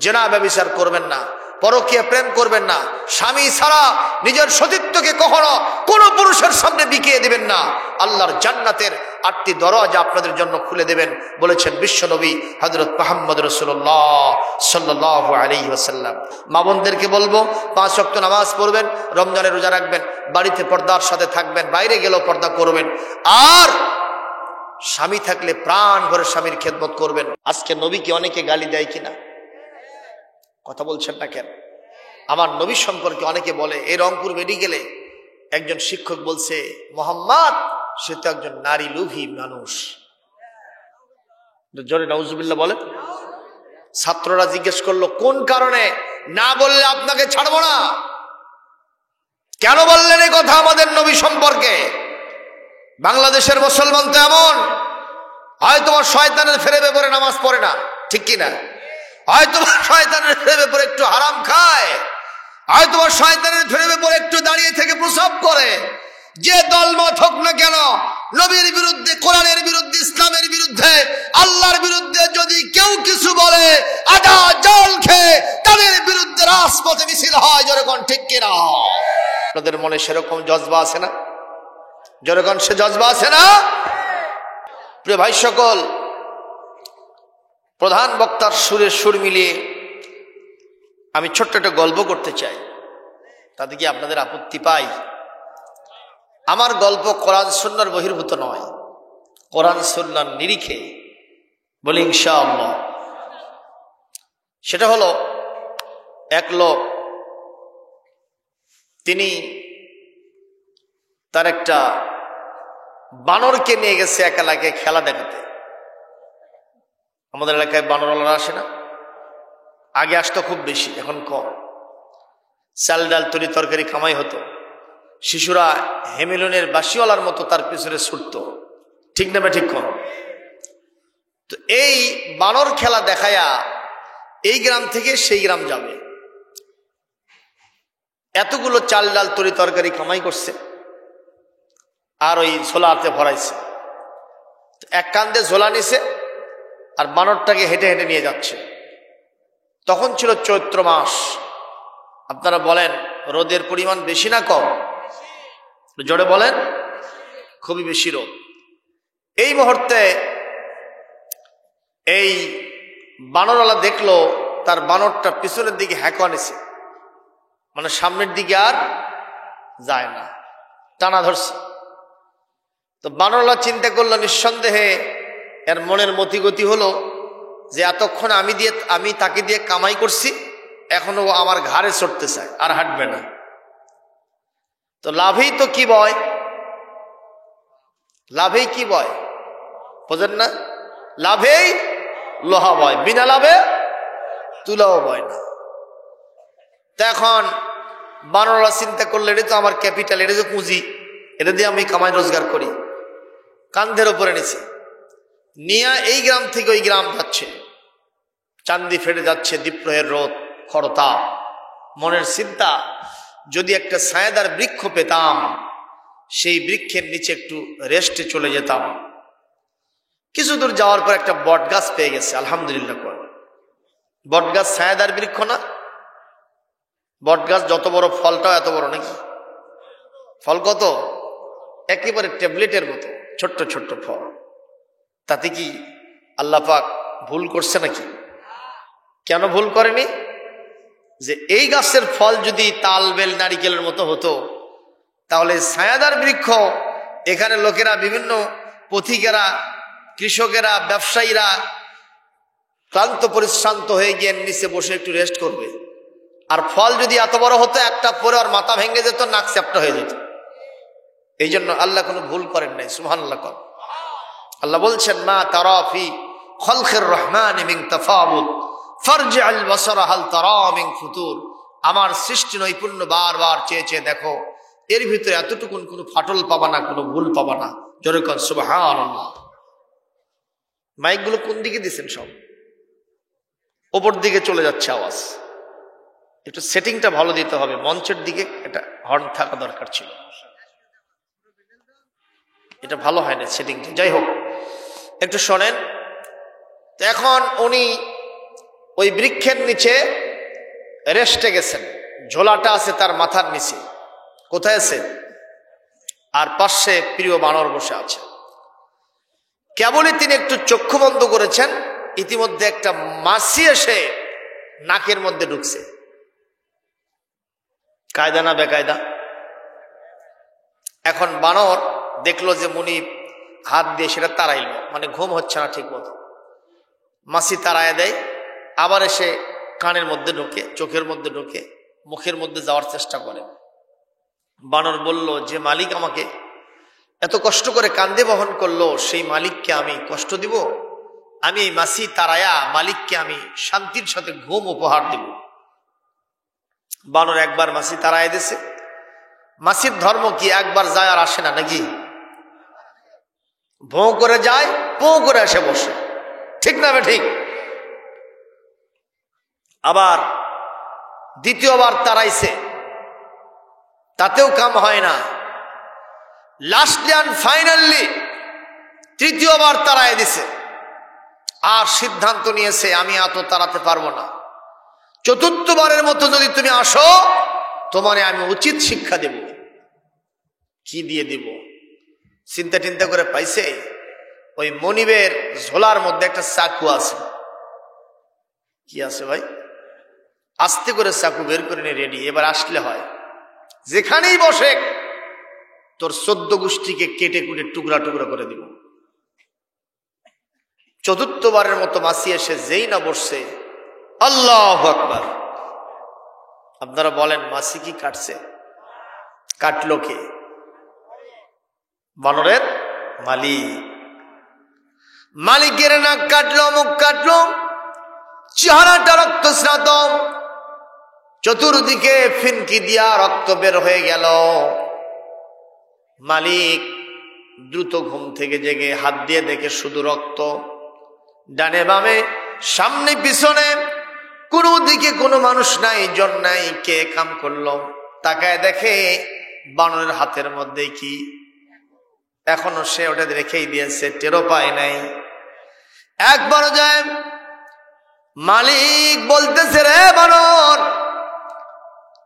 জিনা ব্যভিচার করবেন না, পরকীয়া প্রেম করবেন না, স্বামী ছাড়া নিজের সতীত্বকে কখনো কোন পুরুষের সামনে বিকিয়ে দিবেন না। আল্লাহর জান্নাতের 8টি দরজা আপনাদের জন্য খুলে দেবেন বলেছেন বিশ্বনবী হযরত মুহাম্মদ রাসূলুল্লাহ সাল্লাল্লাহু আলাইহি ওয়াসাল্লাম। মা বোনদেরকে বলবো 5 ওয়াক্ত নামাজ পড়বেন, রমজানের রোজা রাখবেন, বাড়িতে পর্দার সাথে থাকবেন, বাইরে গেলেও পর্দা করবেন, আর স্বামী থাকলে প্রাণ ভরে স্বামীর খেদমত করবেন। আজকে নবীকে অনেকে গালি দেয় কিনা? কথা বলছেন না কেন? আমার নবী সম্পর্কে অনেকে বলে, এই রংপুর মেডিকেলে একজন শিক্ষক বলছে, মোহাম্মদ সে তো একজন নারী লোভী মানুষ। জোরে নাউজুবিল্লাহ বলে। ছাত্ররা জিজ্ঞেস করলো কোন কারণে? না বললে আপনাকে ছাড়বো না। কেন বললেন এই কথা আমাদের নবী সম্পর্কে? বাংলাদেশের মুসলমান তো এমন, হয়তো শয়তানের ফেরেবে পড়ে নামাজ পড়ে না, ঠিক কিনা? হয়তো শয়তানের ফেরেবে পড়ে একটু হারাম খায়, হয়তো শয়তানের ফেরেবে পড়ে একটু দাঁড়িয়ে থেকে প্রসাব করে। যে দলমত হোক না কেন, নবীর বিরুদ্ধে, কোরআনের বিরুদ্ধে, ইসলামের বিরুদ্ধে, আল্লাহর বিরুদ্ধে যদি কেউ কিছু বলে, আদা জল খেয়ে তাদের বিরুদ্ধে রাজপথে মিছিল হয়। যেরকম ঠিক কিনা? আপনাদের মনে সেরকম জজবা আছে না? যেরকম সে জজবা আছে না? প্রিয় ভাই সকল, প্রধান বক্তার সুরে সুর মিলিয়ে আমি ছোট্ট একটা গল্প করতে চাই, তাতে কি আপনাদের আপত্তি পাই? আমার গল্প কোরআন সুন্নাহর বহির্ভূত নয়, কোরআন সুন্নাহর নিরিখে বলি ইনশাআল্লাহ। সেটা হলো, এক লোক, তিনি তার একটা বানরকে নিয়ে গেছে এক এলাকায় খেলা দেখাতে। আমাদের এলাকায় বানরওয়ালারা আসে না? আগে আসতো খুব বেশি, এখন কম। চাল ডাল তরি তরকারি কামাই হতো, শিশুরা হেমিলনের বাসিওয়ালার মতো তার পিছনে ছুটত, ঠিক না? ঠিক কম। তো এই বানর খেলা দেখায়া এই গ্রাম থেকে সেই গ্রাম যাবে, এতগুলো চাল ডাল তরি তরকারি কামাই করছে, আর ওই ঝোলাতে ভরাইছে। এক কান্দে ঝোলা নিছে, আর বানরটাকে হেঁটে হেঁটে নিয়ে যাচ্ছে। তখন ছিল চৈত্র মাস। আপনারা বলেন, রোদের পরিমাণ বেশি না কম? জোরে বলেন, খুবই বেশি রোদ। এই মুহূর্তে এই বানরওয়ালা দেখলো তার বানরটা পিছনের দিকে হ্যাঁকা নিছে, মানে সামনের দিকে আর যায় না, টানা ধরছে। তো বানরওয়ালা চিন্তা করলো, নিঃসন্দেহে এর মনের মতিগতি হলো যে এতক্ষণ আমি তাকে দিয়ে কামাই করছি, এখনো আমার ঘাড়ে চড়তে চায়, আর হাঁটবে না। তো লাভেই তো কি বয়, লাভেই কি বয়, বোঝেন না? লাভেই লোহা বয়, বিনা লাভে তুলাও বয় না। তো এখন বানরওয়ালা চিন্তা করলে, এটা তো আমার ক্যাপিটাল, এটা তো পুঁজি, এটা দিয়ে আমি কামাই রোজগার করি। কান্ধের ওপরে নিছে, নিয়ে এই গ্রাম থেকে ওই গ্রাম যাচ্ছে, চান্দি ফেটে যাচ্ছে, দ্বীপ্রহের রোদ, খরতাপ। মনের চিন্তা, যদি একটা ছায়াদার বৃক্ষ পেতাম, সেই বৃক্ষের নিচে একটু রেস্টে চলে যেতাম। কিছু দূর যাওয়ার পর একটা বট গাছ পেয়ে গেছে, আলহামদুলিল্লাহ। বট গাছ ছায়াদার বৃক্ষ না? বট গাছ যত বড়, ফলটাও এত বড় নাকি? ফল কত? একেবারে ট্যাবলেটের মতো ছোট্ট ছোট্ট ফল। তাতে কি আল্লাহ পাক ভুল করছে নাকি? কেন ভুল করেনি? যে এই গাছের ফল যদি তাল বেল নারিকেলের মতো হতো, তাহলে ছায়াদার বৃক্ষ, এখানে লোকেরা, বিভিন্ন পথিকেরা, কৃষকেরা, ব্যবসায়ীরা ক্লান্ত পরিশ্রান্ত হয়ে গিয়ে নিচে বসে একটু রেস্ট করবে। আর ফল যদি এত বড় হতো, একটা পরে আর মাথা ভেঙে যেত, নাক চ্যাপ্টা হয়ে যেত। এই জন্য আল্লাহ কোনো ভুল করেন নাই, সুবহানাল্লাহ। আল্লাহ বলছেন, মা তারা ফি খালকির রহমানি মিন তাফাবুত ফারজি'আল বাসারা হাল তারা মিন ফুতুর। আমার সৃষ্টি নৈপুণ্য বারবার চেয়ে চেয়ে দেখো, এর ভিতরে এতটুকুন কোনো ফাটল পাবা না, কোনো ভুল পাবা না। জোরে কোন সুবহানাল্লাহ। মাইকগুলো কোন দিকে দিচ্ছেন? সব ওপর দিকে চলে যাচ্ছে আওয়াজ। একটু সেটিংটা ভালো দিতে হবে, মঞ্চের দিকে একটা হর্ন থাকা দরকার ছিল, এটা ভালো হয় না সেটিংটা। যাই হোক, একটু শোনেন। তো এখন উনি ওই বৃক্ষের নিচে রেস্টে গেছেন, ঝোলাটা আছে তার মাথার নিচে। কোথায় আছে? আর পাশে প্রিয় বানর বসে আছে। কেবলই তিনি একটু চক্ষু বন্ধ করেছেন, ইতিমধ্যে একটা মাছি এসে নাকের মধ্যে ঢুকছে। কায়দা না বেকায়দা? এখন বানর দেখলো যে মুনি হাত দিয়ে সেটা তাড়াইল, মানে ঘুম হচ্ছে না ঠিক মতো, মাছি তাড়ায় দেয়, আবার এসে কানের মধ্যে ঢোকে, চোখের মধ্যে ঢোকে, মুখের মধ্যে যাওয়ার চেষ্টা করে। বানর বলল যে মালিক আমাকে এত কষ্ট করে কান্দে বহন করলো, সেই মালিককে আমি কষ্ট দিব? আমি এই মাছি তাড়ায়া মালিককে আমি শান্তির সাথে ঘুম উপহার দিব। বানর একবার মাছি তাড়ায় দিছে। মাছির ধর্ম কি একবার যায় আর আসে না নাকি? ভোঁ করে যায়, পো করে এসে বসে, ঠিক না ঠিক? আবার দ্বিতীয়বার তাড়াইছে, তাতেও কাম হয় না। লাস্টলি অ্যান্ড ফাইনালি তৃতীয়বার তাড়ায় দিছে, আর সিদ্ধান্ত নিয়েছে আমি এত তাড়াতে পারবো না, চতুর্থবারের মতো যদি তুমি আসো তোমারে আমি উচিত শিক্ষা দেব। কি দিয়ে দিব? চিন্তা টিন্তা করে পাইছে ওই মনিবের ঝোলার মধ্যে একটা চাকু আছে। কি আছে ভাই? আস্তে করে চাকু বের করে নিয়ে রেডি, এবার আসলে হয় যেখানেই বসে তোর 14 গোষ্ঠীকে কেটে কুটে টুকরা টুকরা করে দিব। চতুর্থবারের মতো মাছি এসে যেই না বসছে, আল্লাহু আকবার। আপনারা বলেন মাছি কি কাটছে? কাটলো কে? বানরের মালিক। মালিকের নাক কাটলো, মুখ কাটলো, চেহারাটা রক্তস্নাত, চতুর্দিকে ফিনকি দিয়া রক্ত বের হয়ে গেল। মালিক দ্রুত ঘুম থেকে জেগে হাত দিয়ে দেখে শুধু রক্ত, ডানে বামে সামনে পিছনে কোনো দিকে কোনো মানুষ নাই, জন নাই, কে কাম করলো? তাকায় দেখে বানরের হাতের মধ্যে কি, এখনো সে ওটা রেখেই দিয়েছে, টেরো পায় নাই। একবার যায় মালিক বলতেছে, রে বানর,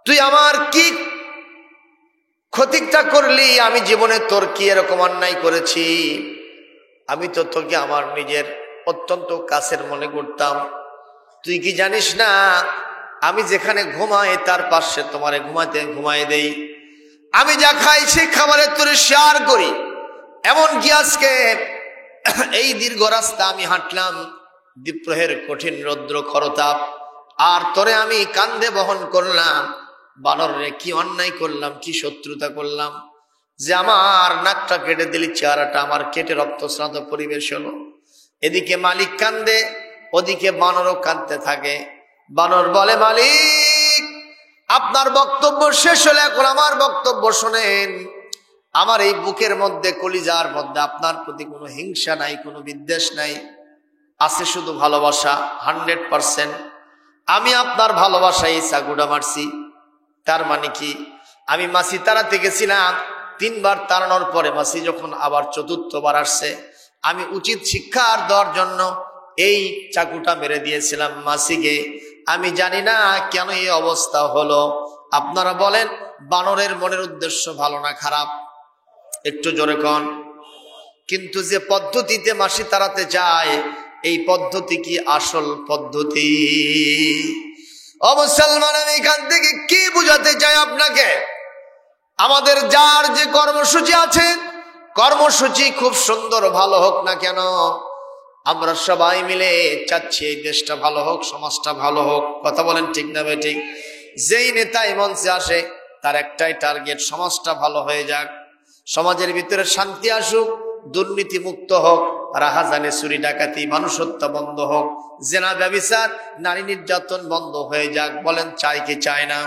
তুই আমার কি ক্ষতিটা করলি? আমি জীবনে তোর কি এরকম অন্যায় করেছি? আমি তো তোকে আমার নিজের অত্যন্ত কাছের মনে করতাম। তুই কি জানিস না আমি যেখানে ঘুমাই তার পাশে তোমারে ঘুমায় দেই, আমি যা খাই সেই খাবারের তোরে শেয়ার করি। এমনকি আজকে এই দীর্ঘ রাস্তা আমি হাঁটলাম, দ্বীপ্রহের কঠিন রৌদ্র খরতাপ, আর তোরে আমি কান্ধে বহন করলাম। বানর রে, কি অন্যায় করলাম, কি শত্রুতা করলাম যে আমার নাকটা কেটে দিলি, চেহারাটা আমার কেটে রক্তস্নাত পরিবেশ হলো। এদিকে মালিক কান্দে, ওদিকে বানরও কাঁদতে থাকে। বানর বলে, মালিক আপনার বক্তব্য শেষ হলে এখন আমার বক্তব্য শোনেন। আমার এই বুকের মধ্যে, কলিজার মধ্যে আপনার প্রতি কোনো হিংসা নাই, কোনো বিদ্বেষ নাই, আছে শুধু ভালোবাসা 100%। আমি আপনার ভালোবাসায় এই চাকুটা মারছি। তার মানে কি? আমি মাছি তাড়াতে গেছিলাম, 3 বার তাড়ানোর পরে মাছি যখন আবার চতুর্থবার আসছে, আমি উচিত শিক্ষা দেওয়ার জন্য এই চাকুটা মেরে দিয়েছিলাম মাছিকে। আমি জানি না কেন এই অবস্থা হলো। আপনারা বলেন বানরের মনের উদ্দেশ্য ভালো না খারাপ? একটু জোরে কন। কিন্তু যে পদ্ধতিতে মাছি তাড়াতে যায়, এই পদ্ধতি কি আসল পদ্ধতি? ও মুসলমান, আমি এখান থেকে কি বুঝাতে চাই আপনাকে? আমাদের যার যে কর্মসূচি আছে, কর্মসূচি খুব সুন্দর ভালো হোক না কেন, আমরা সবাই মিলে চাচ্ছি এই দেশটা ভালো হোক, সমাজটা ভালো হোক। কথা বলেন ঠিক না বেঠিক? যেই নেতা এই মঞ্চে আসে তার একটাই টার্গেট, সমাজটা ভালো হয়ে যাক, সমাজের ভিতরে শান্তি আসুক, দুর্নীতি মুক্ত হোক, রাহাজানি চুরি ডাকাতি মানুষ হত্যা বন্ধ হোক, জেনা ব্যভিচার নারী নির্যাতন বন্ধ হয়ে যাক। বলেন চাই কি চায় না?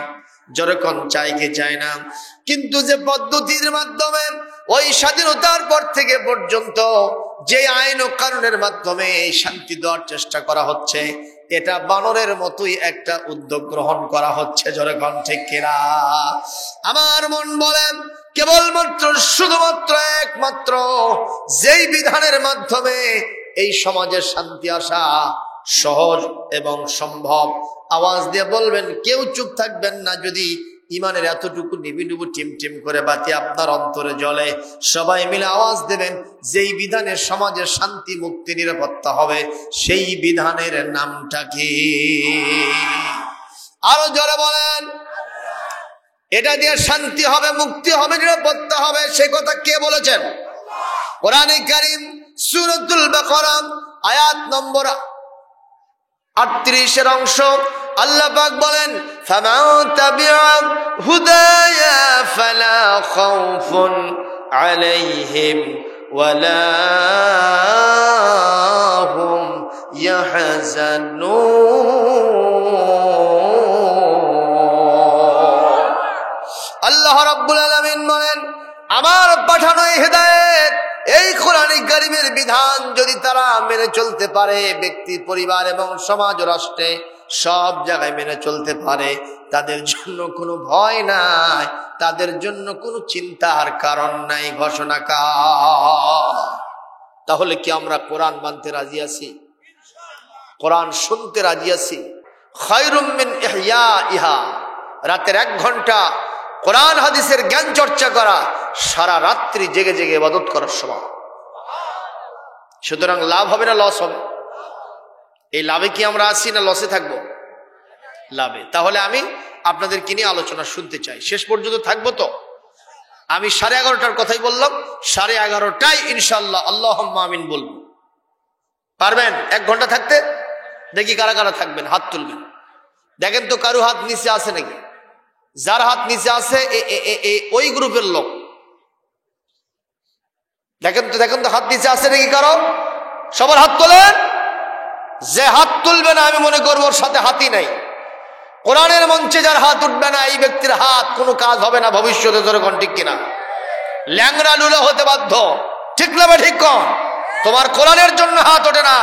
যেরকম চাই কি চায় না? কিন্তু যে পদ্ধতির মাধ্যমে ওই স্বাধীনতার পর থেকে পর্যন্ত যে আইন ও কানুনের মাধ্যমে এই শান্তি দেওয়ার চেষ্টা করা হচ্ছে, এটা বানরের মতোই একটা উদ্যোগ গ্রহণ করা হচ্ছে। যেরকম ঠিক কিনা? আমার মন বলেন কেবলমাত্র শুধুমাত্র একমাত্র যেই বিধানের মাধ্যমে এই সমাজের শান্তি আসা, সহজ এবং সম্ভব। আওয়াজ দিয়ে বলবেন, কেউ চুপ থাকবেন না। যদি ইমানের এতটুকু নিবিডুবু টিমটিম করে বাতি আপনার অন্তরে জ্বলে, সবাই মিলে আওয়াজ দেবেন, যেই বিধানের সমাজে শান্তি মুক্তি নিরাপত্তা হবে সেই বিধানের নামটা কি? আরো জোরে বলেন। এটা দিয়ে শান্তি হবে, মুক্তি হবে, নিরাপত্তা হবে, সে কথা কে বলেছেন? কোরআনে কারীম সূরাতুল বাকারা আয়াত নম্বর 38 এর অংশ আল্লাহ পাক বলেন, ফামান তাবিআ হুদায়া ফালা খাউফুন আলাইহিম ওয়ালা হুম ইয়াহজানুন। আল্লাহ রাব্বুল আলামিন বলেন, আমার পাঠানো এই হেদায়েত, এই কোরআনে কারীমের বিধান যদি তারা মেনে চলতে পারে, ব্যক্তি, পরিবার এবং সমাজ রাষ্ট্রে সব জায়গায় মেনে চলতে পারে, তাদের জন্য কোনো ভয় নাই, তাদের জন্য কোনো চিন্তার কারণ নাই। ঘোষণা কার? তাহলে কি আমরা কোরআন মানতে রাজি আছি? কোরআন শুনতে রাজি আছি? খায়রুম মিন ইহইয়াইহা, রাতের 1 ঘন্টা কোরআন হাদিসের জ্ঞান চর্চা করা, সারা রাত্রি জেগে জেগে ইবাদত করার সময়। সুতরাং লাভ হবে না লস হবে? এই লাভে কি আমরা আছি না লসে থাকবো? লাভে। তাহলে আমি আপনাদেরকে নিয়ে আলোচনা শুনতে চাই। শেষ পর্যন্ত থাকবো তো? আমি 11:30টার কথাই বললাম, 11:30টায় ইনশাআল্লাহ আল্লাহুম্মা আমিন বলবো। পারবেন 1 ঘন্টা থাকতে? দেখি কারা কারা থাকবেন, হাত তুলবেন। দেখেন তো কারো হাত নিচে আছে নাকি? যার হাত নিচে আছে ওই গ্রুপের লোক। দেখেন তো হাত নিচে আছে নাকি কারো? সবার হাত তোলেন। যে হাত তুলবে না আমি মনে করবো ওর সাথে হাতই নাই। কোরআনের মঞ্চে যার হাত উঠবে না এই ব্যক্তির হাত কোনো কাজ হবে না ভবিষ্যতে। ধরে কোন ঠিক কিনা? ল্যাংরা লুলা হতে বাধ্য। ঠিক না ঠিক কন? তোমার কোরআনের জন্য হাত ওঠে না,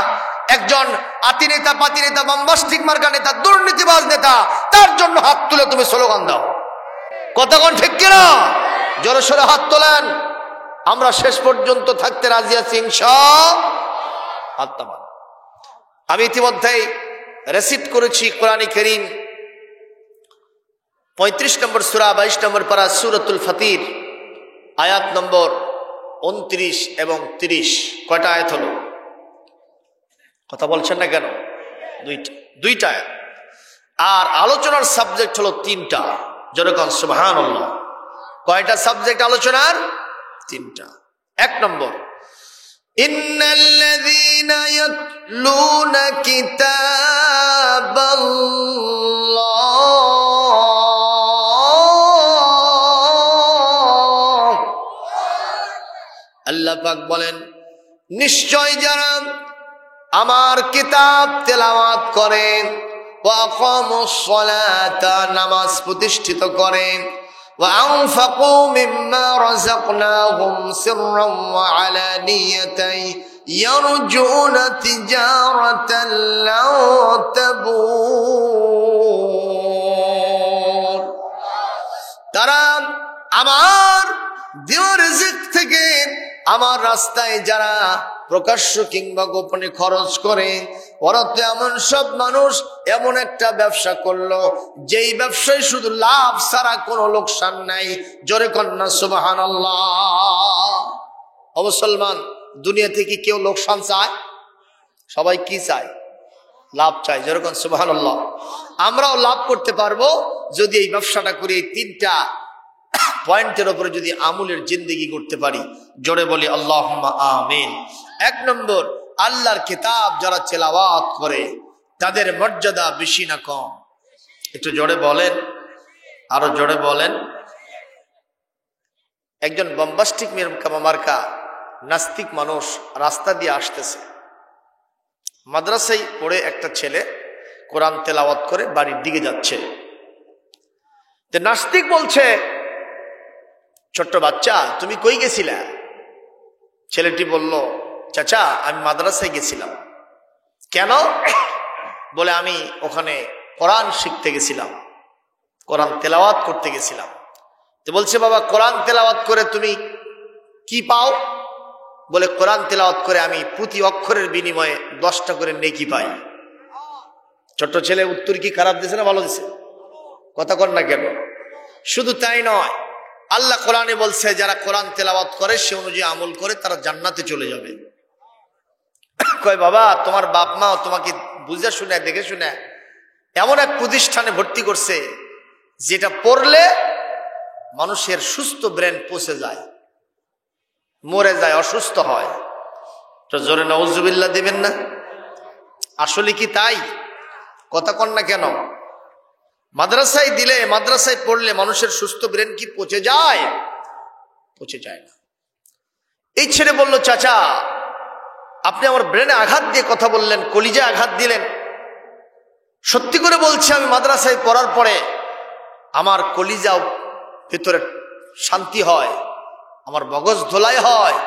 একজন আতি নেতা, পাতি নেতা, বামবাস্তিক মার্কা নেতা, দুর্নীতিবাজ নেতা, তার জন্য হাত তুলে তুমি স্লোগান দাও। কতক্ষণ ঠিক কিনা? জোরে সোরে হাত তোলেন। আমরা শেষ পর্যন্ত থাকতে রাজি আছি ইনশাআল্লাহ। আমি ইতিমধ্যেই রেসিট করেছি কোরআনে কারীম 35 নম্বর সূরা 22 নম্বর পারা সূরাতুল ফাতির আয়াত নম্বর 29 এবং 30। কয়টা আয়াত হলো? কথা বলছেন না কেন? দুইটা আয়াত। আর আলোচনার সাবজেক্ট হলো 3টা। যেরকম সুবহানাল্লাহ। কয়টা সাবজেক্ট আলোচনার? 3টা। 1 নম্বর, ইন্নাল্লাযীনা ইয়াতলুনা কিতাবাল্লাহ। আল্লাহ পাক বলেন, নিশ্চয় যারা আমার কিতাব তেলাওয়াত করেন, ওয়া আকামুস সালাতা, নামাজ প্রতিষ্ঠিত করেন, ওয়া আনফাকু মিম্মা রাযাকনাহুম সিররান ওয়া আলানিয়াতান ইয়ারজুনা তিজারাতান লা তাবুর। তারা আমার দেওয়া রিজিক থেকে আমার রাস্তায় যারা প্রকাশ্য কিংবা গোপনে খরচ করে, ওরা তো এমন সব মানুষ এমন একটা ব্যবসা করলো যেই ব্যবসায় শুধু লাভ ছাড়া কোনো লোকসান নাই। জোরে কন্যা সুবহানাল্লাহ। ও মুসলমান, দুনিয়া থেকে কেউ লোকসান চায়? সবাই কি চায়? লাভ চায়। জোরে কন্যা সুবহানাল্লাহ। আমরাও লাভ করতে পারবো যদি এই ব্যবসাটা করে এই 3টা পয়েন্টের উপরে যদি আমলের জিন্দেগি করতে পারি। জোরে বলি আল্লাহুম্মা আমিন। 1 নম্বর, আল্লাহর কিতাব যারা তেলাওয়াত করে তাদের মর্যাদা বেশি না কম? একটু জোরে বলেন, আরো জোরে বলেন। একজন বম্বাস্টিক মার্কা নাস্তিক মানুষ রাস্তা দিয়ে আসতেছে। মাদ্রাসায় পড়ে একটা ছেলে কোরআন তেলাওয়াত করে বাড়ির দিকে যাচ্ছে। নাস্তিক বলছে, ছোট্ট বাচ্চা তুমি কই গেছিলা? ছেলেটি বলল, চাচা আমি মাদ্রাসায় গেছিলাম। কেন? বলে আমি ওখানে কোরআন শিখতে গেছিলাম, কোরআন তেলাওয়াত করতে গেছিলাম। তো বলছে, বাবা কোরআন তেলাওয়াত করে তুমি কি পাও? বলে কোরআন তেলাওয়াত করে আমি প্রতি অক্ষরের বিনিময়ে 10টা করে নেকি পাই। ছোট্ট ছেলে উত্তর কি খারাপ দিছে না ভালো দিছে? কথা কর না কেন? শুধু তাই নয়, আল্লাহ কোরআনে বলছে যারা কোরআন তেলাওয়াত করে সে অনুযায়ী আমল করে তারা জান্নাতে চলে যাবে। কয় বাবা তোমার বাপ মা তোমাকে বুঝে শুনে দেখে শুনে এমন এক প্রতিষ্ঠানে ভর্তি করছে যেটা পড়লে মানুষের সুস্থ ব্রেন পচে যায়, মরে যায়, অসুস্থ হয়। তো জোরে নাউজুবিল্লাহ দিবেন না? আসলে কি তাই? কথা কন না কেন? মাদ্রাসায় দিলে, মাদ্রাসায় পড়লে মানুষের সুস্থ ব্রেন কি পচে যায়? পচে যায় না। এই ছেলে বলল, চাচা আপনি আমার ব্রেনে আঘাত দিয়ে কথা বললেন, কলিজায় আঘাত দিলেন। সত্যি করে বলছি, আমি মাদ্রাসায় পড়ার পরে আমার কলিজাও ভিতরে শান্তি হয়, আমার মগজ ধোলাই হয়,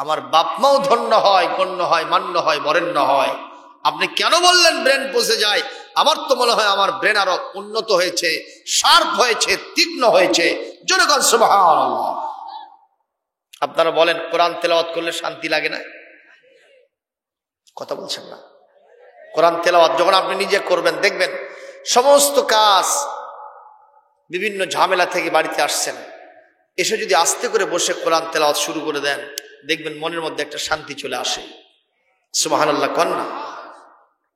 আমার বাপ মাও ধন্য হয়, গণ্য হয়, মান্য হয়, বরেণ্য হয়। আপনি কেন বললেন ব্রেন পচে যায়? আমার তো মনে হয় আমার ব্রেন আরো উন্নত হয়েছে, শার্প হয়েছে, তীক্ষ্ণ হয়েছে। জোরে বলেন সুবহানাল্লাহ। আপনারা বলেন কোরআন তেলাওয়াত করলে শান্তি লাগে না? কথা বলছেন না? কোরআন তেলাওয়াত যখন আপনি নিজে করবেন দেখবেন সমস্ত কাজ, বিভিন্ন ঝামেলা থেকে বাড়িতে আসছেন, এসে যদি আস্তে করে বসে কোরআন তেলাওয়াত শুরু করে দেন দেখবেন মনের মধ্যে একটা শান্তি চলে আসে। সুবহানাল্লাহ কন না?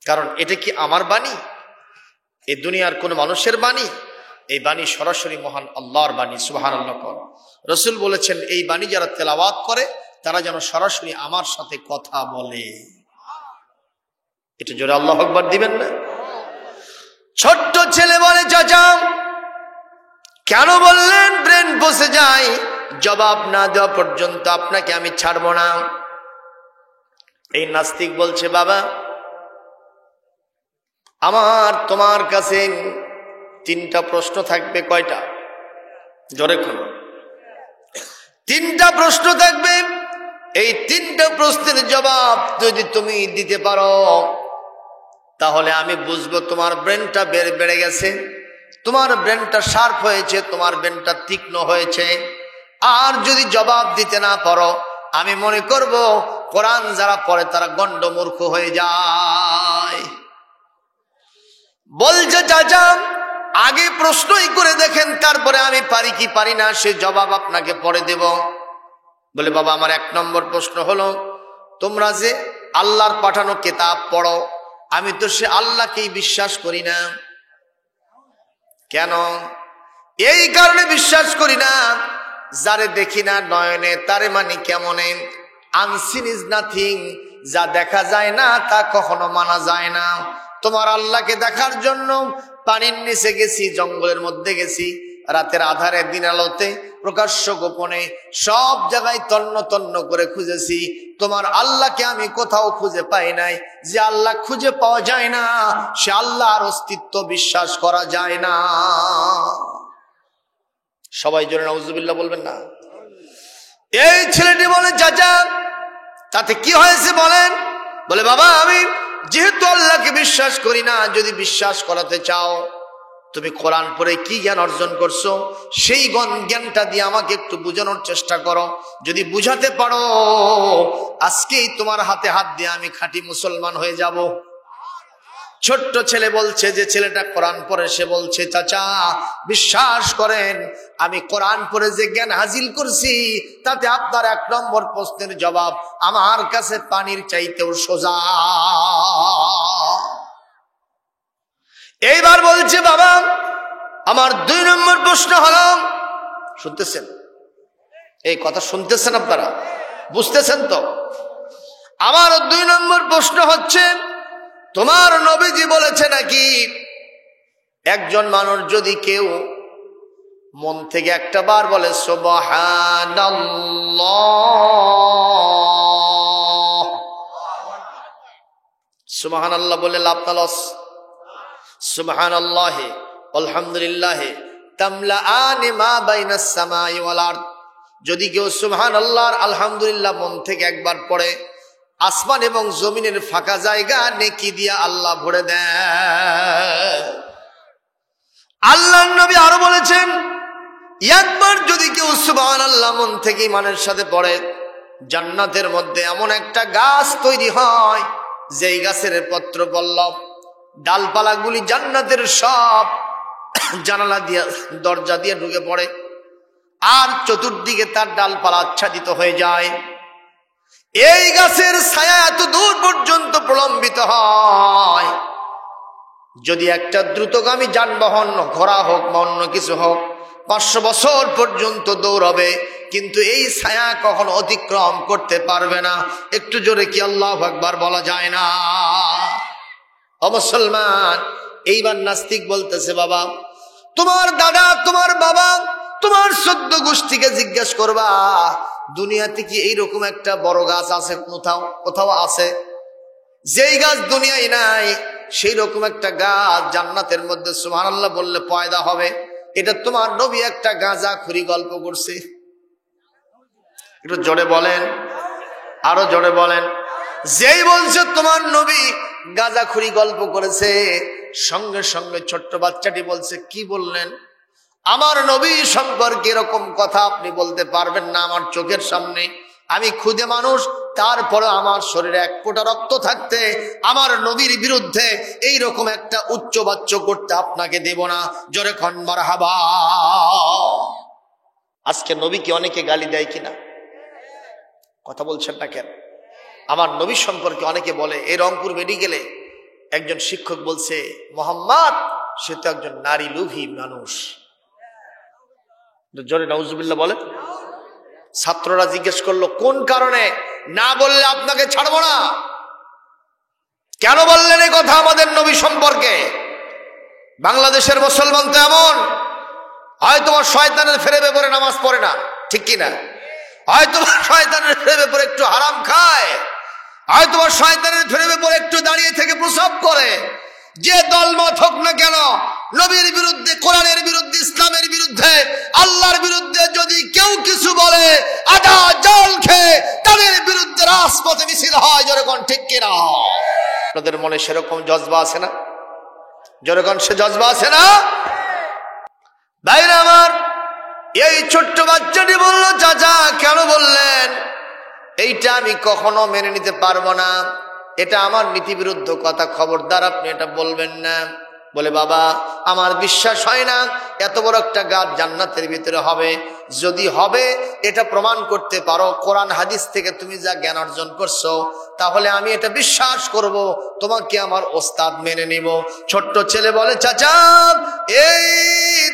কারণ এটা কি আমার বাণী? এই দুনিয়ার কোন মানুষের বাণী? এই বাণী সরাসরি মহান আল্লাহর বাণী। সুবহানাল্লাহ কন। রাসূল বলেছেন এই বাণী যারা তেলাওয়াত করে তারা যেন সরাসরি আমার সাথে কথা বলে। এটা জোরে আল্লাহু আকবার দিবেন না? ছোট্ট ছেলে বলে, চাচা কেন বললেন ব্রেন বসে যায়? জবাব না দেওয়া পর্যন্ত আপনাকে আমি ছাড়বো না। এই নাস্তিক বলছে, বাবা আমার তোমার কাছে 3টা প্রশ্ন থাকবে। কয়টা? জোরে কোন? 3টা প্রশ্ন থাকবে। এই 3টা প্রশ্নের জবাব যদি তুমি দিতে পারো তাহলে আমি বুঝবো তোমার ব্রেনটা বেড়ে গেছে, তোমার ব্রেনটা শার্প হয়েছে, তোমার ব্রেনটা তীক্ষ্ণ হয়েছে। আর যদি জবাব দিতে না পারো আমি মনে করব কোরআন যারা পড়ে তারা গন্ডমূর্খ হয়ে যায়। বলছে, চাচা আগে প্রশ্নই করে দেখেন, তারপরে আমি পারি কি পারি না সে জবাব আপনাকে পরে দেব। বলে, বাবা আমার 1 নম্বর প্রশ্ন হলো, তোমরা যে আল্লাহর পাঠানো কিতাব পড়ো, আমি তো সে আল্লাহকেই বিশ্বাস করি না। কেন? এই কারণে বিশ্বাস করি না, যারে দেখি না নয়নে তারে মানি কেমনে? আনসিন ইজ নাথিং, যা দেখা যায় না তা কখনো মানা যায় না। তোমার আল্লাহকে দেখার জন্য পানির নিচে গেছি, জঙ্গলের মধ্যে গেছি, রাতের আধারে, দিন আলোতে, প্রকাশ্য গোপনে, সব জায়গায় তন্ন তন্ন করে খুঁজেছি। তোমার আল্লাহকে আমি কোথাও খুঁজে পাই নাই। যে আল্লাহ খুঁজে পাওয়া যায় না সে আল্লাহর অস্তিত্ব বিশ্বাস করা যায় না। সবাই জোরে নাউজুবিল্লাহ বলবেন না? এই ছেলেটি বলে, চাচা তাতে কি হয়েছে বলেন? বলে, বাবা আমি যেহেতু আল্লাহকে বিশ্বাস করি না, যদি বিশ্বাস করাতে চাও তুমি কোরআন পড়ে কি জ্ঞান অর্জন করছো সেই জ্ঞানটা দিয়ে আমাকে একটু বোঝানোর চেষ্টা করো। যদি বুঝাতে পারো আজকেই তোমার হাতে হাত দিয়ে আমি খাঁটি মুসলমান হয়ে যাব। ছোট্ট ছেলে বলছে, যে ছেলেটা কোরআন পড়ে সে বলছে, চাচা বিশ্বাস করেন আমি কোরআন পড়ে যে জ্ঞান হাসিল করছি তাতে আপনার 1 নম্বর প্রশ্নের জবাব আমার কাছে পানির চাইতেও সোজা। এইবার বলছে, বাবা আমার 2 নম্বর প্রশ্ন হলো, শুনতেছেন? এই কথা শুনতেছেন আপনারা? বুঝতেছেন তো? আমার 2 নম্বর প্রশ্ন হচ্ছে, তোমার নবীজি বলেছে নাকি একজন মানুষ যদি কেউ মন থেকে একটা বার বলে সুবহানাল্লাহ, সুবহানাল্লাহ বলে লাভ না লস? সুবহানাল্লাহ আলহামদুলিল্লাহ তামলাআনি মা বাইনাস সামাই ওয়াল আরদ, যদি কেউ সুবহানাল্লাহ আলহামদুলিল্লাহ মন থেকে একবার পড়ে আসমান এবং জমিনের ফাঁকা জায়গা নেকি দিয়া আল্লাহ ভরে দেয়। আল্লাহর নবী আরো বলেছেন, একবার যদি কেউ সুবহানাল্লাহ মন থেকে ইমানের সাথে পড়ে জান্নাতের মধ্যে এমন একটা গাছ তৈরি হয় যেই গাছের পত্র পল্লব ডালপালাগুলি জান্নাতের সব জানালা দিয়ে দরজা দিয়ে ঢুকে পড়ে, আর চতুর্দিকে তার ডালপালা আচ্ছাদিত হয়ে যায়। এই গাছের ছায়া এত দূর পর্যন্ত প্রলম্বিত হয়, যদি একটা দ্রুতগামী যানবাহন, ঘোড়া হোক বা অন্য কিছু হোক, 500 বছর পর্যন্ত দৌড়াবে, কিন্তু এই ছায়া কখনো অতিক্রম করতে পারবে না। একটু জোরে কি আল্লাহু আকবার বলা যায় না? ও মুসলমান, এইবার নাস্তিক বলতেছে, বাবা তোমার দাদা, তোমার বাবা, তোমার 14 গোষ্ঠীকে জিজ্ঞেস করবা, দুনিয়াতে কি এইরকম একটা বড় গাছ আছে? কোথাও আছে? যেই গাছ দুনিয়ায় নাই, সেই রকম একটা গাছ জান্নাতের মধ্যে সুবহানাল্লাহ বললে পয়দা হবে। এটা তোমার নবী একটা গাঁজাখুরি গল্প করছে। একটু জোরে বলেন, আরো জোরে বলেন। যেই বলছে তোমার নবী গাঁজাখুরি গল্প করেছে, সঙ্গে সঙ্গে ছোট্ট বাচ্চাটি বলছে, কি বললেন? আমার নবী সম্পর্কে এরকম কথা আপনি বলতে পারবেন না আমার চোখের সামনে। আমি খুদে মানুষ, তারপরে আমার শরীরে এক ফোঁটা রক্ত থাকতে আমার নবীর বিরুদ্ধে এইরকম একটা উচ্চবাচ্য করতে আপনাকে দেব না। জোরে খন মারহাবা। আজকে নবীকে অনেকে গালি দেয় কিনা? কথা বলছেন না কেন? আমার নবী সম্পর্কে অনেকে বলে, এই রংপুর মেডিকেলে একজন শিক্ষক বলছে, মোহাম্মদ সে তো একজন নারী লোভী মানুষ। জোরে নাউজুবিল্লাহ বলে। ছাত্ররা জিজ্ঞেস করলো, কোন কারণে? না বললে আপনাকে ছাড়বো না। কেন বললেন এই কথা আমাদের নবী সম্পর্কে? বাংলাদেশের মুসলমান তো এমন, হয়তো শয়তানের ফেরেবে পরে নামাজ পড়ে না, ঠিক কিনা? হয়তো শয়তানের ফেরেবে পরে একটু হারাম খায়, হয়তো শয়তানের ফেরেবে পরে একটু দাঁড়িয়ে থেকে প্রসব করে। যে দলমত হোক না কেন, নবীর বিরুদ্ধে, কোরআনের বিরুদ্ধে, ইসলামের বিরুদ্ধে, আল্লাহর বিরুদ্ধে যদি কেউ কিছু বলে, আদা জল খেয়ে তাদের বিরুদ্ধে রাজপথে মিছিল হয়। যেরকম ঠিক কিনা? আপনাদের মনে সেরকম জজবা আছে না? যেরকম সে জজবা আছে না? ভাইরা আমার, এই ছোট্ট বাচ্চাটি বলল, চাচা কেন বললেন? এইটা আমি কখনো মেনে নিতে পারবো না, এটা আমার নীতিবিরুদ্ধ কথা, খবরদার আপনি এটা বলবেন না। বলে, বাবা আমার বিশ্বাস হয় না এত বড় একটা গাছ জান্নাতের ভিতরে হবে। যদি হবে, এটা প্রমাণ করতে পারো কোরআন হাদিস থেকে তুমি যা জ্ঞান অর্জন করছো, তাহলে আমি এটা বিশ্বাস করব, তোমাকে আমার ওস্তাদ মেনে নিব। ছোট্ট ছেলে বলে, চাচা এই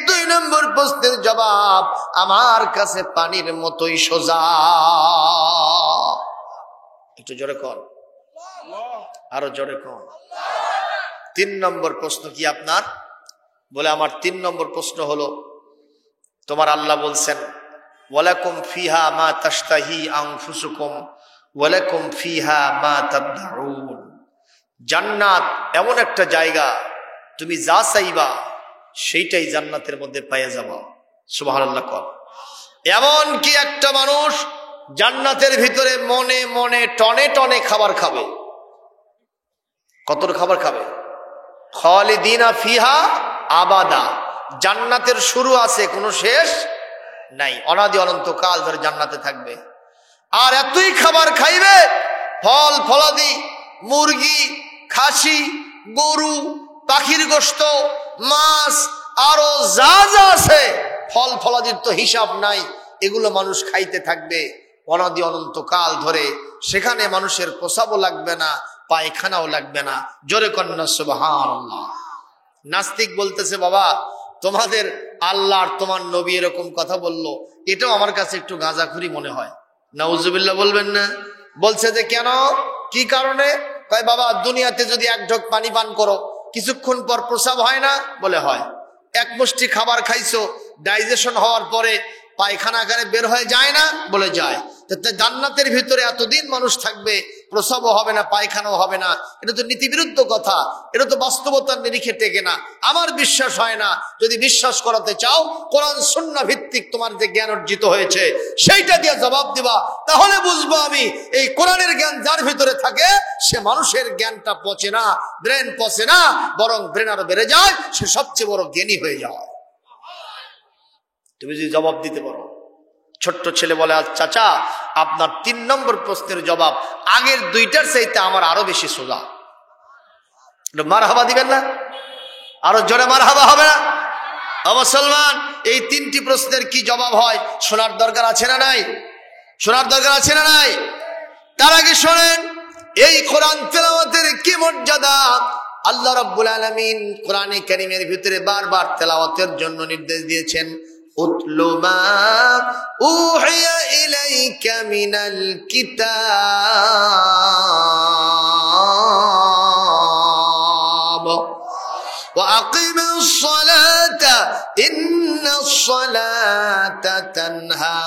2 নম্বর প্রশ্নের জবাব আমার কাছে পানির মতোই সোজা। একটু জোরে কর, আরো জোরে কর। 3 নম্বর প্রশ্ন কি আপনার? বলে, আমার 3 নম্বর প্রশ্ন হলো, তোমার আল্লাহ বলছেন, ওয়ালাকুম ফিহা মা তাশতাহি আনফুসুকুম ওয়ালাকুম ফিহা মা তাবদাউন। জান্নাত এমন একটা জায়গা, তুমি যা চাইবা সেইটাই জান্নাতের মধ্যে পেয়ে যাবা। সুবহানাল্লাহ কর। এমন কি একটা মানুষ জান্নাতের ভিতরে মনে মনে টনে টনে খাবার খাবে। কত খাবার খাবে? খালিদিনা ফিহা আবাদা। জান্নাতের শুরু আছে, কোনো শেষ নাই, অনাদি অনন্তকাল ধরে জান্নাতে থাকবে। আর এতই খাবার খাইবে, ফল ফলাদি, মুরগি, খাসি, গরু, পাখির গোশত, মাছ, আরো যা যা আছে ফল ফলাদির তো হিসাব নাই, এগুলো মানুষ খাইতে থাকবে অনাদি অনন্তকাল ধরে। সেখানে মানুষের প্রসাবও লাগবে না, পায়খানাও লাগবে না। জোরে কন্যা সুবহানাল্লাহ। নাস্তিক বলতেছে, বাবা তোমাদের আল্লাহ আর তোমার নবী এরকম কথা বললো, এটাও আমার কাছে একটু গাঁজাখুরি মনে হয়। নাউজুবিল্লাহ বলবেন না? বলছে যে কেন, কি কারণে? তাই বাবা দুনিয়াতে যদি 1 ঢোক পানি পান করো, কিছুক্ষণ পর প্রসাব হয় না? বলে হয়। 1 মুষ্টি খাবার খাইছো, ডাইজেশন হওয়ার পরে পায়খানা আকারে বের হয়ে যায় না? বলে যায়। জান্নাতের ভিতরে এতদিন মানুষ থাকবে, প্রসবও হবে না, পায়খানাও হবে না। এটা তো নীতিবিরুদ্ধ কথা, এটা তো বাস্তবতার নিরিখে টেকে না। আমার বিশ্বাস হয় না। যদি বিশ্বাস করাতে চাও, কোরআন সুন্নাহ ভিত্তিক তোমার যে জ্ঞান অর্জিত হয়েছে সেইটা দিয়ে জবাব দিবা, তাহলে বুঝবো আমি এই কোরআনের জ্ঞান যার ভিতরে থাকে সে মানুষের জ্ঞানটা পচে না, ব্রেন পচে না, বরং ব্রেন আরো বেড়ে যায়, সে সবচেয়ে বড় জ্ঞানী হয়ে যায়। তুমি যদি জবাব দিতে পারো। ছোট্ট ছেলে বলে, চাচা আপনার 3 নম্বর প্রশ্নের জবাব আগের 2টার চাইতে আমার আরো বেশি সোজা। মারহাবা দিবেন না? আরো জোরে মারহাবা হবে না? মুসলমান, এই তিনটি প্রশ্নের কি জবাব হয় শোনার দরকার আছে না নাই? শোনার দরকার আছে না নাই? তার আগে শোনেন এই কোরআন তেলাওয়াতের কি মর্যাদা। আল্লাহ রাব্বুল আলামিন কোরআনে কারীমের ভিতরে বারবার তেলাওয়াতের জন্য নির্দেশ দিয়েছেন, উতলু মা উহিয়া ইলাইকা মিনাল কিতাব ওয়া আকিমিস সালাতা ইন্নাস সালাতা তানহা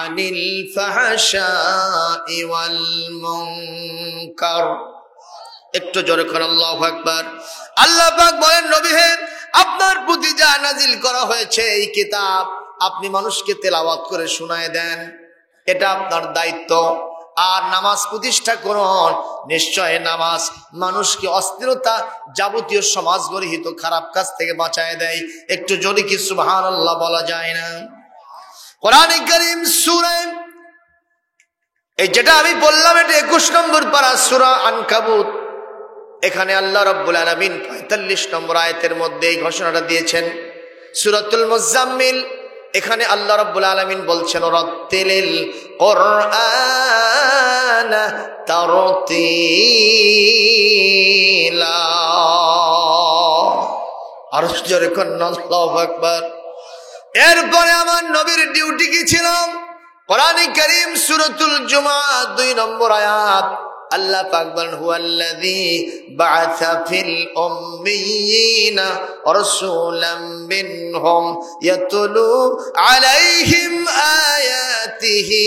আনিল ফাহশাই ওয়াল মুনকার। একটু জোরে করে আল্লাহু আকবার। আল্লাহ পাক বলেন, নবী হে, আপনার প্রতি যা নাজিল করা হয়েছে এই কিতাব আপনি মানুষকে তেলাওয়াত করে শোনায় দেন, এটা আপনার দায়িত্ব। আর নামাজ প্রতিষ্ঠা করুন। নিশ্চয় নামাজ মানুষকে অস্থিরতা, যাবতীয় সমাজ গরিহিত খারাপ কাজ থেকে বাঁচায় দেয়। একটু জোরে কি সুবহানাল্লাহ বলা যায় না? কোরআনে কারীম সূরা, এই যেটা আমি বললাম এটা 21 নম্বর পারা সূরা আনকাবুত। এখানে আল্লাহ রাব্বুল আলামিন 45 নম্বর আয়াতের মধ্যে এই ঘোষণাটা দিয়েছেন। সূরাতুল মুজাম্মিল, এখানে আল্লাহ রাব্বুল আলামিন বলছেন, রাত্তিলিল কুরআন তারতিলা। আর জোরে করুন আল্লাহু আকবার। এরপরে আমার নবীর ডিউটি কি ছিল? কোরআনে কারীম সূরাতুল জুমআহ 2 নম্বর আয়াত আল্লাহ পাক বলেন, হুয়াল্লাযী বা'আসা ফিল উম্মিয়িনা রাসূলাম মিনহুম ইয়াতলু আলাইহিম আয়াতিহি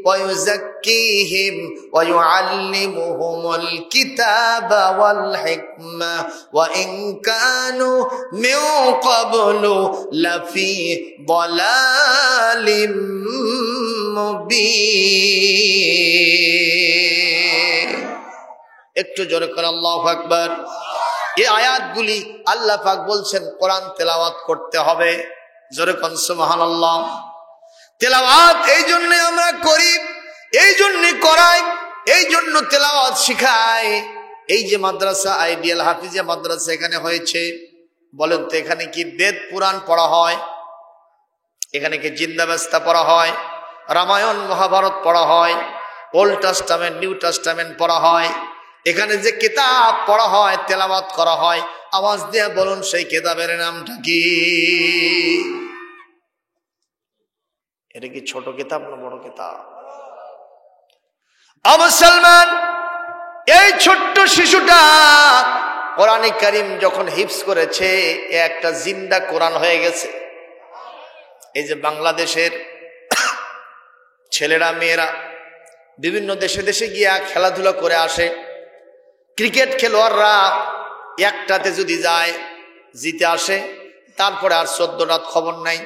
ওয়া ইউযাক্কিহিম ওয়া ইউআল্লিমুহুমুল কিতাবা ওয়াল হিকমা ওয়া ইন কানু মিন ক্বাবলু লাফি দালালিম মুবিন। একটু জোরে করে আল্লাহু আকবার। এই আয়াতগুলি আল্লাহ পাক বলছেন কোরআন তেলাওয়াত করতে হবে। জোরে কোন সুবহানাল্লাহ। তেলাওয়াত এই জন্য আমরা করি, এই জন্য করাই, এই জন্য তেলাওয়াত শিখাই। এই যে মাদ্রাসা আইডিয়াল হাফিজিয়া মাদ্রাসা এখানে হয়েছে, বলেন তো এখানে কি বেদ পুরাণ পড়া হয়? এখানে কি জিন্দাবেস্তা পড়া হয়? রামায়ণ মহাভারত পড়া হয়? ওল্ড টেস্টামেন্ট নিউ টেস্টামেন্ট পড়া হয়? এখানে যে কিতাব পড়া হয়, তেলাওয়াত করা হয়, আওয়াজ দিয়ে বলুন সেই কিতাবের নামটা কি? এটা কি ছোট কিতাব না বড় কিতাব? মুসলমান, এই ছোট্ট শিশুটা কোরআনে কারীম যখন হিফজ করেছে, একটা জিন্দা কোরআন হয়ে গেছে। এই যে বাংলাদেশের ছেলেরা মেয়েরা বিভিন্ন দেশে দেশে গিয়া খেলাধুলা করে আসে, ক্রিকেট খেলোয়াড়রা একটাতে যদি যায় জিতে আসে, তারপরে আর 14 রাত খবর নাই,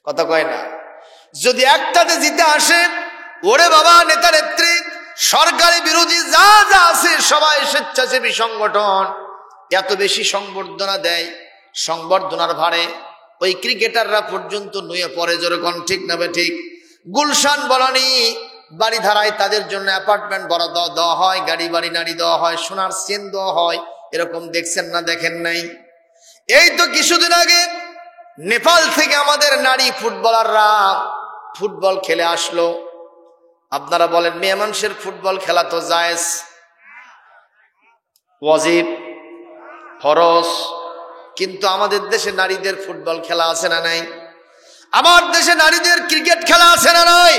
কথা কয় না। যদি একটাতে জিতে আসে, ওরে বাবা, নেতা নেত্রী, সরকারি বিরোধী যা যা আছে সবাই স্বেচ্ছাসেবী সংগঠন এত বেশি সংবর্ধনা দেয়, সংবর্ধনার ভারে ওই ক্রিকেটাররা পর্যন্ত নুয়ে পড়ে। যেরকম ঠিক না ঠিক? গুলশান বনানী বাড়ি ধারায় তাদের জন্য অ্যাপার্টমেন্ট বরাদ্দ দেওয়া হয়, গাড়ি বাড়ি নাড়ি দেওয়া হয়, সোনার চেন দেওয়া হয়। এরকম দেখছেন না দেখেন নাই? এই তো কিছুদিন আগে নেপাল থেকে আমাদের নারী ফুটবলাররা ফুটবল খেলে আসলো। আপনারা বলেন মেয়ে মানুষের ফুটবল খেলা তো জায়েজ, ওয়াজিব, ফরজ, কিন্তু আমাদের দেশে নারীদের ফুটবল খেলা আছে না নাই? আমার দেশে নারীদের ক্রিকেট খেলা আছে না নাই?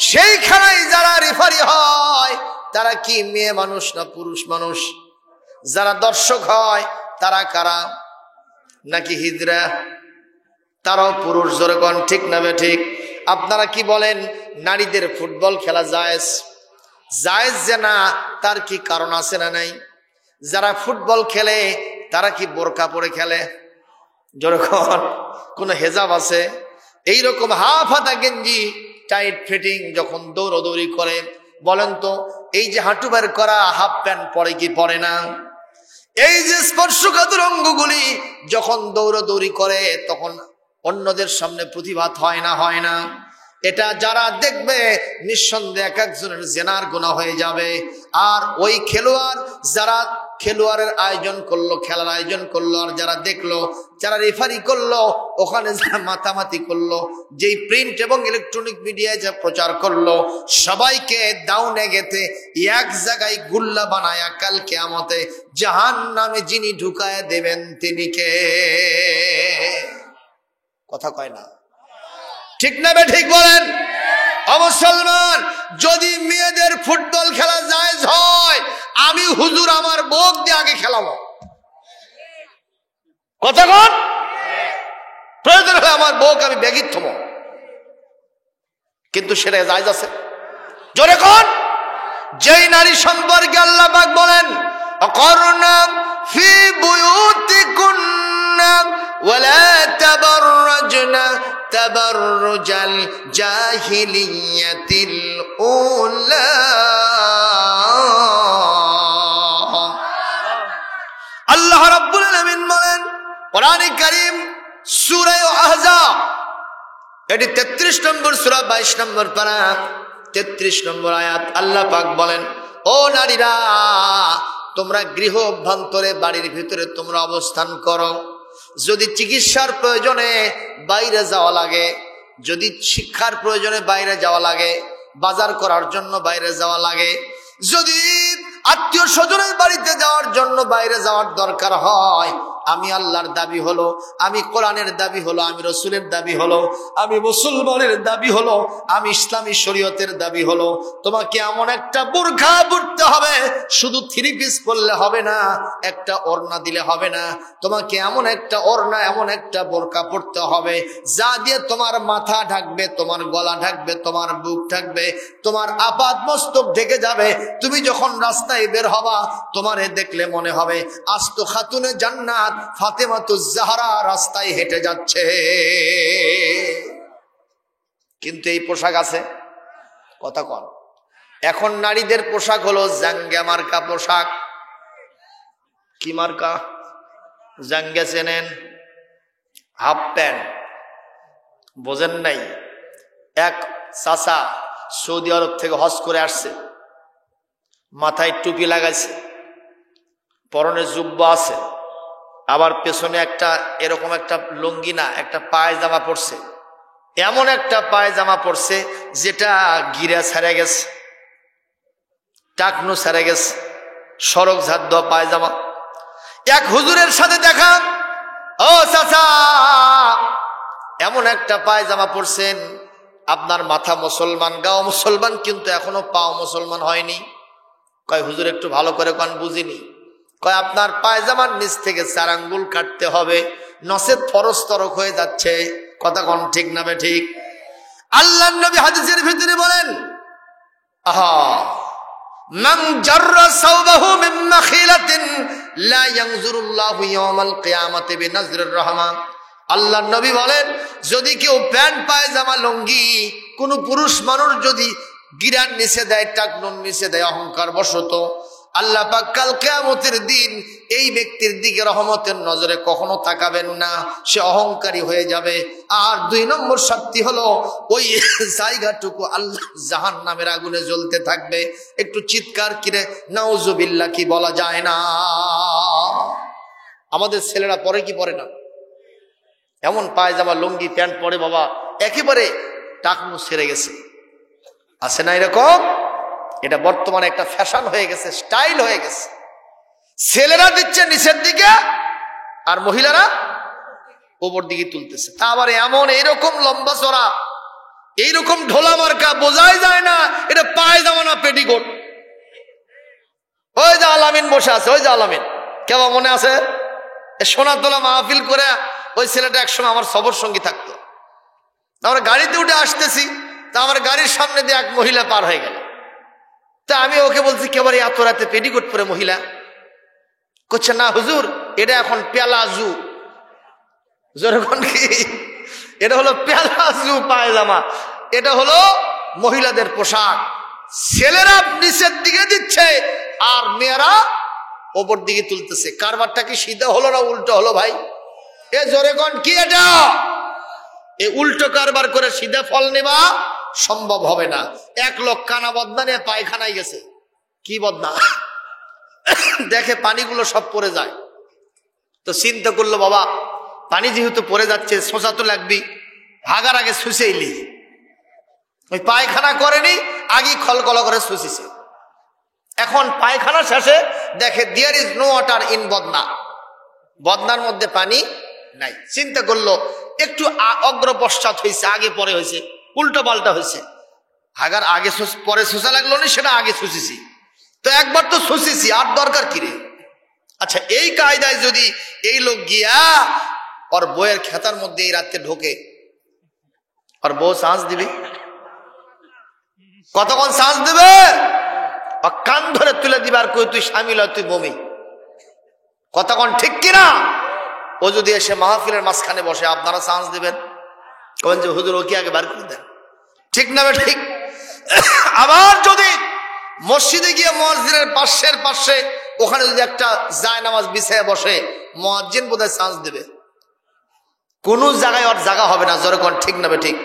সেই খেলায় যারা রেফারি হয় তারা কি মেয়ে মানুষ না পুরুষ মানুষ? যারা দর্শক হয় তারা কারা? নাকি হিজড়া? তারাও পুরুষ। যেরকম ঠিক না ঠিক? আপনারা কি বলেন নারীদের ফুটবল খেলা জায়েজ? জায়েজ যে না তার কি কারণ আছে না নাই? যারা ফুটবল খেলে তারা কি বোরকা পরে খেলে? যেরকম কোন হেজাব আছে? এইরকম হাফ হাতা গেঞ্জি টাইট ফিটিং যখন দৌড়দৌড়ি করে, বলেন তো এই যে হাঁটু বের করা হাফ প্যান্ট পরে কি পরে না? এই যে স্পর্শকাতর অঙ্গগুলি যখন দৌড়দৌড়ি করে তখন অন্যদের সামনে প্রতিভাত হয় না হয় না? এটা যারা দেখবে নিঃসন্দেহে এক একজনের জেনার গুনাহ হয়ে যাবে। আর ওই খেলোয়াড় যারা খেলোয়াড়ের আয়োজন করলো, খেলার আয়োজন করলো, আর যারা দেখলো, যারা রেফারি করলো, ওখানে যারা মাতামাতি করলো, যেই প্রিন্ট এবং ইলেকট্রনিক মিডিয়ায় যা প্রচার করলো, সবাইকে দাউনে গেতে এক জায়গায় গুল্লা বানায়া কাল কিয়ামতে জাহান্নামে যিনি ঢুকায় দেবেন তিনি কে? কথা কয় না, ঠিক না বে ঠিক বলেন? মুসলমান, যদি মেয়েদের ফুটবল খেলা জায়েজ হয়, আমি হুজুর আমার বউক দিয়ে আগে খেলাবো। কথা কোন? প্রয়োজন হলে আমার বউকে আমি ব্যাগির থমো, কিন্তু সেটা জায়েজ আছে? জোরে কোন? যেই নারী সম্পর্কে আল্লাহ পাক বলেন অকরনা ফি বুয়ুতিকুন্না ওয়ালা তাবাররাজনা তাবাররুজাল জাহিলিয়াতিল উলা, আল্লাহ রাব্বুল আলামিন বলেন কোরআনে কারীম সূরা আহজাব, এটি 33 নম্বর সূরা 22 নম্বর পারা 33 নম্বর আয়াত। আল্লাহ পাক বলেন, ও নারীরা, তোমরা গৃহ অভ্যন্তরে বাড়ির ভিতরে তোমরা অবস্থান করো। যদি চিকিৎসার প্রয়োজনে বাইরে যাওয়া লাগে, যদি শিক্ষার প্রয়োজনে বাইরে যাওয়া লাগে, বাজার করার জন্য বাইরে যাওয়া লাগে, যদি আত্মীয় স্বজনের বাড়িতে যাওয়ার জন্য বাইরে যাওয়ার দরকার হয়, আমি আল্লাহর দাবি হলো, আমি কোরআনের দাবি হলো, আমি রসুলের দাবি হলো, আমি মুসলমানের দাবি হলো, আমি ইসলামী শরীয়তের দাবি হলো, তোমাকে এমন একটা বোরখা পরতে হবে, শুধু 3 পিস পরলে হবে না, একটা ওড়না দিলে হবে না, তোমাকে এমন একটা ওড়না, এমন একটা বোরখা পরতে হবে যা দিয়ে তোমার মাথা ঢাকবে, তোমার গলা ঢাকবে, তোমার বুক ঢাকবে, তোমার আপাদ মস্তক ঢেকে যাবে। তুমি যখন রাস্তায় বের হবা, তোমারে দেখলে মনে হবে আস্ত খাতুনে জান্নাত ফাতেমাতুজ জাহরা রাস্তায় হেঁটে যাচ্ছে। কিন্তু এই পোশাক আছে? কথা কন। এখন নারীদের পোশাক হলো জাঙ্গা মার্কা পোশাক। কি মার্কা? জাঙ্গা চেনেন? হাফ প্যান্ট বোঝেন নাই? এক চাচা সৌদি আরব থেকে হজ করে আসছে, মাথায় টুপি লাগাইছে, পরনে জুব্বা আছে, আবার পেছনে একটা এরকম একটা লুঙ্গি না, একটা পায়জামা পরছে, এমন একটা পায়জামা পরছে যেটা গিরা ছেড়ে গেছে, টাকনু ছেড়ে গেছে, সড়ক ঝাড় দেওয়া পায়জামা। এক হুজুরের সাথে দেখা, ও চাচা এমন একটা পায়জামা পরছেন, আপনার মাথা মুসলমান, গাও মুসলমান, কিন্তু এখনো পাও মুসলমান হয়নি। কয় হুজুর একটু ভালো করে কোন, বুঝিনি। কয় আপনার পায়জামার নিচ থেকে 4 আঙ্গুল কাটতে হবে, নসেদ ফরজ তরক হয়ে যাচ্ছে। কথা কোন ঠিক না বে ঠিক? আল্লাহর নবী হাদিসের ভিতরে বলেন, আহা মান জাররা সাওবাহু মিন মাখিলাতিন লা ইয়ানজুরুল্লাহু ইয়াওমাল কিয়ামাতি বিনাজরির রাহমা। আল্লাহর নবী বলেন, যদি কেউ প্যান্ট পায়জামা লুঙ্গি কোন পুরুষ মানুষ যদি গিরার নিচে দেয়, টাকনুর নিচে দেয় অহংকার বশত, আল্লাহ পাক কাল কিয়ামতের দিন এই ব্যক্তির দিকে রহমতের নজরে কখনো তাকাবেন না, সে অহংকারী হয়ে যাবে। আর 2 নম্বর শাস্তি হলো ওই জায়গাটুকু আল্লাহ জাহান্নামের আগুনে জ্বলতে থাকবে। একটু চিৎকার করে নাউজুবিল্লাহ কি বলা যায় না? আমাদের ছেলেরা পরে কি পরে না, এমন পায়জামা লুঙ্গি প্যান্ট পরে বাবা, একেবারে টাকনু ছেড়ে গেছে, আছে না এরকম? এটা বর্তমানে একটা ফ্যাশন হয়ে গেছে, স্টাইল হয়ে গেছে। ছেলেরা দিচ্ছে নিচের দিকে আর মহিলারা উপর দিকে তুলতেছে, তা আবার এমন এইরকম লম্বা চড়া, এইরকম ঢোলা মার্কা, বোঝাই যায় না এটা পায়জামা না পেটিকোট। ওই যে আলামিন বসে আছে, ওই যে আলামিন, কেমন মনে আছে? সোনাতলা মাহফিল করে ওই ছেলেটা একসময় আমার সবর সঙ্গী থাকতো। আমরা গাড়িতে উঠে আসতেছি, তা আমার গাড়ির সামনে দিয়ে এক মহিলা পার হয়ে গেল। তা আমি ওকে বলছি, কেবল এত রাতে পেটিকোট পরে মহিলা? করছে না হুজুর, এটা এখন প্যালাজু। যেরকম কি এটা হলো প্যালাজু পায়জামা, এটা হলো মহিলাদের পোশাক। ছেলেরা নিচের দিকে দিচ্ছে আর মেয়েরা ওপর দিকে তুলতেছে। কারবারটা কি সিধা হলো না উল্টো হলো ভাই? এ জোরে কোন কি এটা? এই উল্টো কারবার করে সিধা ফল নেবা সম্ভব হবে না। এক লোক কানা বদনা নিয়ে পায়খানায় গেছে। কি বদনা, দেখে পানিগুলো সব পড়ে যায়। তো চিন্তা করলো বাবা পানি যেহেতু পড়ে যাচ্ছে সোজা তো লাগবি, ভাগার আগে শুষেইলি। ওই পায়খানা করেনি, আগে খলকলা করে শুষিছে। এখন পায়খানা শেষে দেখে there is no water in বদনা, বদনার মধ্যে পানি নাই। চিন্তা করলো একটু অগ্রপশ্চাৎ হয়েছে, আগে পরে হয়েছে, উল্টো পাল্টা হয়েছে। ভাগার আগে পরে শুষা লাগলো না, সেটা আগে শুষিছি, তো একবার তো শুষিছি, আর দরকার কিরে। আচ্ছা এই কায়দায় যদি এই লোক গিয়া ওর বইয়ের খেতার মধ্যে এই রাত্রে ঢোকে, আর বউ শ্বাস দিবে, কতক্ষণ শ্বাস দেবে, কান ধরে তুলে দিবে আর কই তুই সামিল হয়, তুই বমি, কতক্ষণ, ঠিক কিনা? ও যদি এসে মাহফিলের মাঝখানে বসে, আপনারা চান্স দিবেন? কবেন যে হুজুর ওকে আগে বার করে দেন, ঠিক না? ঠিক। আবার যদি মসজিদে গিয়ে মুয়াজ্জিনের পাশে ওখানে যদি একটা জায়নামাজ বিছায় বসে, মুয়াজ্জিন বোধহয় চান্স দেবে, কোন জায়গায় ওর জায়গা হবে না। যখন ঠিক না ঠিক,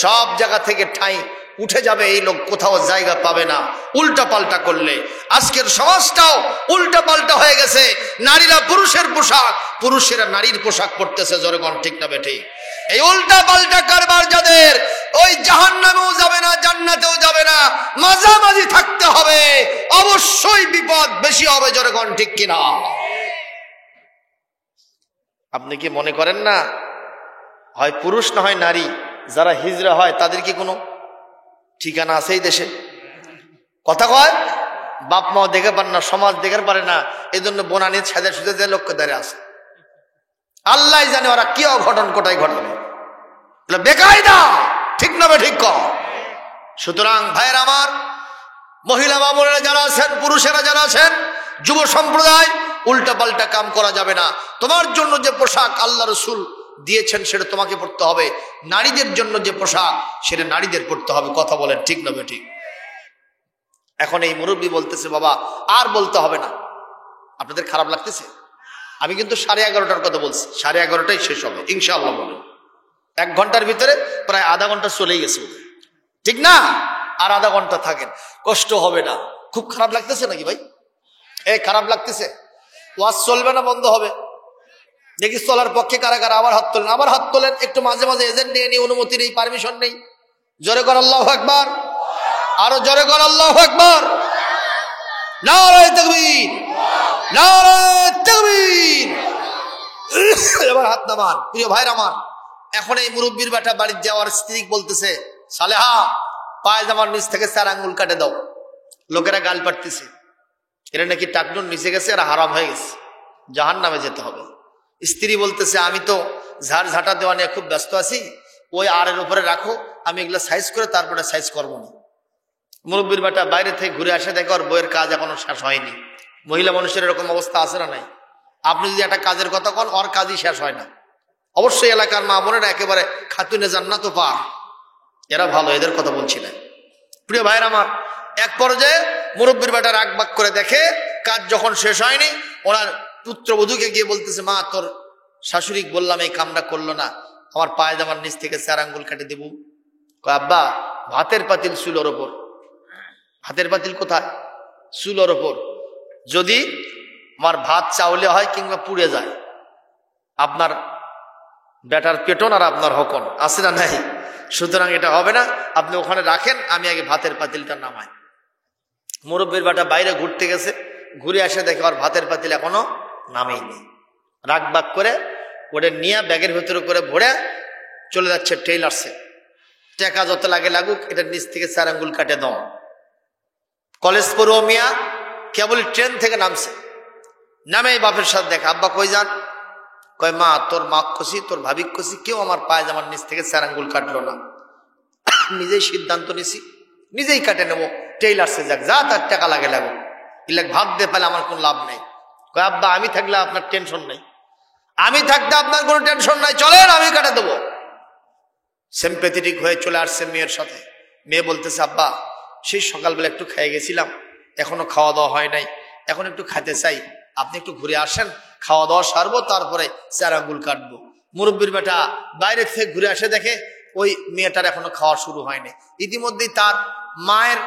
সব জায়গা থেকে ঠাঁই উঠে যাবে, এই লোক কোথাও জায়গা পাবে না। উল্টা পাল্টা করলে আজকের সমাজটাও উল্টা পাল্টা হয়ে গেছে। নারীরা পুরুষের পোশাক, পুরুষেরা নারীর পোশাক পরতেছে, যখন ঠিক না ঠিক। এই উল্টা পাল্টা কারবার যাদের, ওই জাহান্নামেও যাবে না, জান্নাতেও যাবে না, মাঝামাঝি থাকতে হবে, অবশ্যই বিপদ বেশি হবে, যখন ঠিক কিনা? আপনি কি মনে করেন না হয় পুরুষ না হয় নারী যারা হিজড়া হয় তাদের কি কোনো ঠিকানা আছে এই দেশে? কথা কয়, বাপ মাও দেখে পারে না, সমাজ দেখে পারে না, এই জন্য বোনানি সাজা সুজা যে লক্ষ্য দাঁড়িয়ে আছে। আল্লাহ জানে ওরা কি অঘটন কোটায় ঘটাবে, বেকায়দা, ঠিক না? ঠিক কর। সুতরাং ভাইয়ের আমার, মহিলা মামুনেরা যারা আছেন, পুরুষেরা যারা আছেন, যুব সম্প্রদায়, উল্টা পাল্টা কাম করা যাবে না। তোমার জন্য যে পোশাক আল্লাহ রসুল দিয়েছেন সেটা তোমাকে পড়তে হবে, নারীদের জন্য যে পোশাক সেটা নারীদের পড়তে হবে। কথা বলেন, ঠিক না ঠিক? এখন এই মুরব্বী বলতেছে বাবা আর বলতে হবে না। আপনাদের খারাপ লাগতেছে? আমি কিন্তু 11:30টার কথা বলছি, 11:30টাই শেষ হবে ইনশাআল্লাহ। বলেন 1 ঘন্টার ভিতরে প্রায় আধা ঘন্টা চলেই গেছে, ঠিক না? আর আধা ঘন্টা থাকেন, কষ্ট হবে না। খুব খারাপ লাগতেছে নাকি ভাই? খারাপ লাগতেছে? ওয়াজ চলবে না, বন্ধ হবে? দেখি চলার পক্ষে কারা কারা আবার হাত তোলেন, আবার হাত তোলেন। একটু মাঝে মাঝে এজেন্ট নিয়ে নিই, অনুমতি নেই, পারমিশন নেই। জোরে কর আল্লাহু আকবার, আরো জোরে কর আল্লাহু আকবার। নারায়ে তাকবীর, নারায়ে তাকবীর। এবার হাত নামান। প্রিয় ভাইরা আমার, এখন এই মুরব্বীর বেটা বাড়ির যাওয়ার স্ত্রী বলতেছে, সালেহা পায়জামার নিচ থেকে 4 আঙ্গুল কাটে দাও। লোকেরা গাল পাড়তেছে, এরা নাকি টাকনুন নিচে গেছে আর হারাম হয়ে গেছে, জাহান্নামে যেতে হবে। স্ত্রী বলতেছে, আমি তো ঝাড় ঝাঁটা দেওয়া নিয়ে খুব ব্যস্ত আছি, ওই আড়ের উপরে রাখো, আমি এগুলো সাইজ করে তারপরে সাইজ করবো না। মুরব্বীর বেটা বাইরে থেকে ঘুরে আসে, দেখো ওর বইয়ের কাজ এখনো শেষ হয়নি। মহিলা মানুষের এরকম অবস্থা আছে না নাই? আপনি যদি একটা কাজের কথা কন, ওর কাজই শেষ হয় না। অবশ্যই এলাকার মা বোনেরা একেবারে খাতুনে জান্নাত পার, এরা ভালো, এদের কথা বলছি না। প্রিয় ভাইরা আমার, এক পর্যায়ে মুরব্বীর বেটা রাগ বাগ করে দেখে কাজ যখন শেষ হয়নি, ওনার পুত্রবধূকে গিয়ে বলতেছে, মা তোর শাশুড়ি বললাম এই কামটা করলো না, আমার পায়জামার নিচ থেকে 4 আঙ্গুল কেটে দেবো। আব্বা ভাতের পাতিল চুলোর ওপর। ভাতের পাতিল কোথায়? চুলোর ওপর। যদি আমার ভাত চাউলে হয় কিংবা পুড়ে যায়, আপনার বেটার পেটন আর আপনার হকন আছে না নাই? সুতরাং এটা হবে না, আপনি ওখানে রাখেন, আমি আগে ভাতের পাতিলটা নামাই। মুরব্বীর বেটা বাইরে ঘুরতে গেছে, ঘুরে আসে দেখে আর ভাতের পাতিল এখনো নামেইনি। রাগ বাগ করে ওটা নিয়ে ব্যাগের ভেতরে করে ভরে চলে যাচ্ছে টেইলার্সে। টাকা যত লাগে লাগুক, এটার নিচ থেকে 4 আঙ্গুল কাটে দাও। কলেজ পড়ুয়া মিয়া কেবল ট্রেন থেকে নামছে, নামে বাপের সাথে দেখা, আব্বা কই যান? কয় মা তোর মা খুশি, তোর ভাবি খুশি, কেউ আমার পায়জামার নিচ থেকে 4 আঙ্গুল কাটলো না। নিজেই সিদ্ধান্ত নিছি, নিজেই কাটে নেবো, টেইলার্সে যাক, যা তার টাকা লাগে লাগুক, এলাক ভাগ দিয়ে পেলে আমার কোনো লাভ নেই। কয় আব্বা আমি থাকলে আপনার টেনশন নেই, আমি থাকতে আপনার কোনো টেনশন নাই, চলেন আমি কাটে দেবো। সিম্প্যাথেটিক হয়ে চলে আসছে মেয়ের সাথে। মেয়ে বলতেছে, আব্বা সেই সকালবেলা একটু খেয়ে গেছিলাম, এখনো খাওয়া দাওয়া হয় নাই, এখন একটু খেতে চাই, আপনি একটু ঘুরে আসেন, খাওয়া দাওয়া সারবো, তারপরে 4 আঙ্গুল কাটবো। মুরব্বীর বেটা বাইরে থেকে ঘুরে আসে, দেখে ওই মেয়েটার এখনো খাওয়া শুরু হয়নি। ইতিমধ্যেই তার মায়ের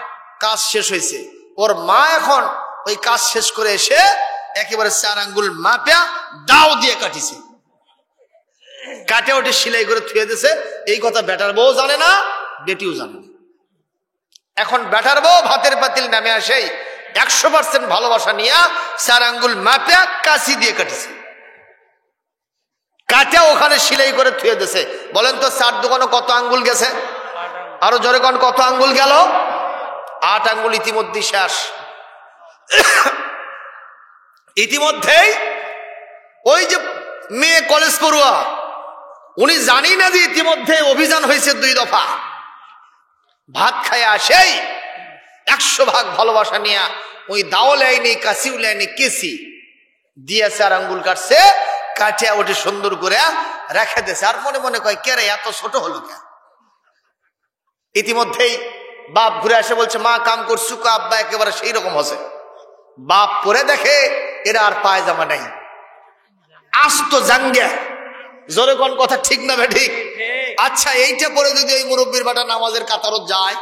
কাজ শেষ হয়েছে, ওর মা এখন ওই কাজ শেষ করে এসে একেবারে 4 আঙ্গুল মাপা দাও দিয়ে কাটিছে, কাটে ওঠে সেলাই করে থুয়ে দিছে। এই কথা বেটার বউ জানে না, বেটিও জানে না। এখন বেটার বউ ভাতের পাতিল নামে আসেই 100% ভালোবাসা নিয়ে 4 আঙ্গুল মাপা কাশি দিয়ে কাটিছে, কাটে ওখানে সেলাই করে থুয়ে দিছে। বলেন তো 4 দোকানে কত আঙ্গুল গেছে? আরো জোরে কোন কত আঙ্গুল গেল? 8 আঙ্গুল ইতিমধ্যে শেষ। ইতিমধ্যেই ওই যে মেয়ে কলেজ পড়ুয়া, উনি জানি না যে ইতিমধ্যে অভিযান হয়েছে 2 দফা। ভাত খায় আসেই 100 ভাগ ভালোবাসা নিয়ে ওই দাও লাইনি, কাশিও লাইনি, কেসি দিয়ে 4 আঙ্গুল কাটছে, কাটিয়া ওঠে সুন্দর করে রেখে দিয়েছে। আর মনে মনে কয় কে রে এত ছোট হলো কেন? ইতিমধ্যেই বাপ ঘুরে আসে বলছে মা কাম করছু? আব্বা একেবারে সেই রকম হসে। বাপ পরে দেখে এরা আর পায়জামা নাই, আস্ত জাঙ্গা। জোরে কোন কথা ঠিক না বেঠিক? আচ্ছা এইটা পরে যদি ওই মুরব্বীর বাটা নামাজের কাতারত যায়,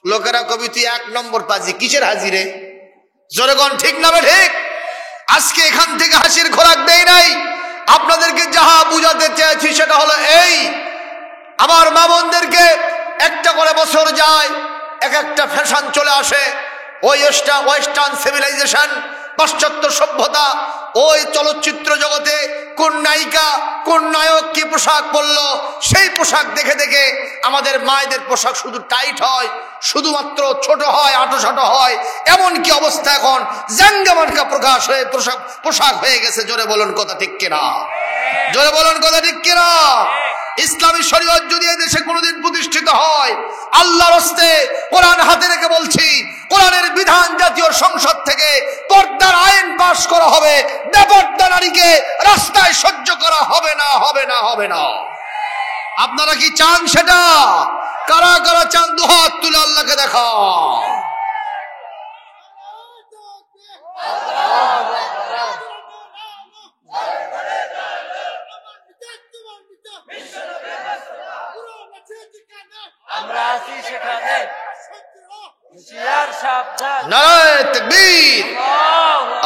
লোকেরা কবি তুই 1 নম্বর পাজি, কিসের হাজিরে? জোরে কোন ঠিক না বেঠিক? আজকে এখান থেকে হাসির খোরাক দেই নাই, আপনাদেরকে যাহা বুঝাতে চেয়েছি সেটা হলো এই, আমার মা বোনদেরকে একটা করে বছর যায়, একটা ফ্যাশন চলে আসে, ওই ওয়েস্টার্ন সিভিলাইজেশন, পাশ্চাত্য সভ্যতা, ওই চলচ্চিত্র জগতে কোন নায়িকা কোন নায়ক কি পোশাক পরলো, সেই পোশাক দেখে দেখে আমাদের মায়েদের পোশাক শুধু টাইট হয়, শুধুমাত্র ছোট হয়, আঁটো হয়। এমন কি অবস্থা এখন জাঙ্গামানকা প্রকাশ হয়ে পোশাক হয়ে গেছে। জোরে বলুন কথা ঠিক কিনা? জোরে বলুন কথা ঠিক কিনা? ইসলামী শরীয়ত যদি এই দেশে কোনোদিন প্রতিষ্ঠিত হয়, আল্লাহর হস্তে কোরআন হাতে রেখে বলছি, কোরআনের বিধান জাতীয় সংসদ থেকে পর্দার আইন পাশ করা হবে। বেপর্দা নারীকে রাস্তায় সহ্য করা হবে না, হবে না, হবে না। আপনারা কি চান সেটা? কারা কারা চান? দুহাত তুলে আল্লাহকে দেখা। নারায়ে তাকবীর,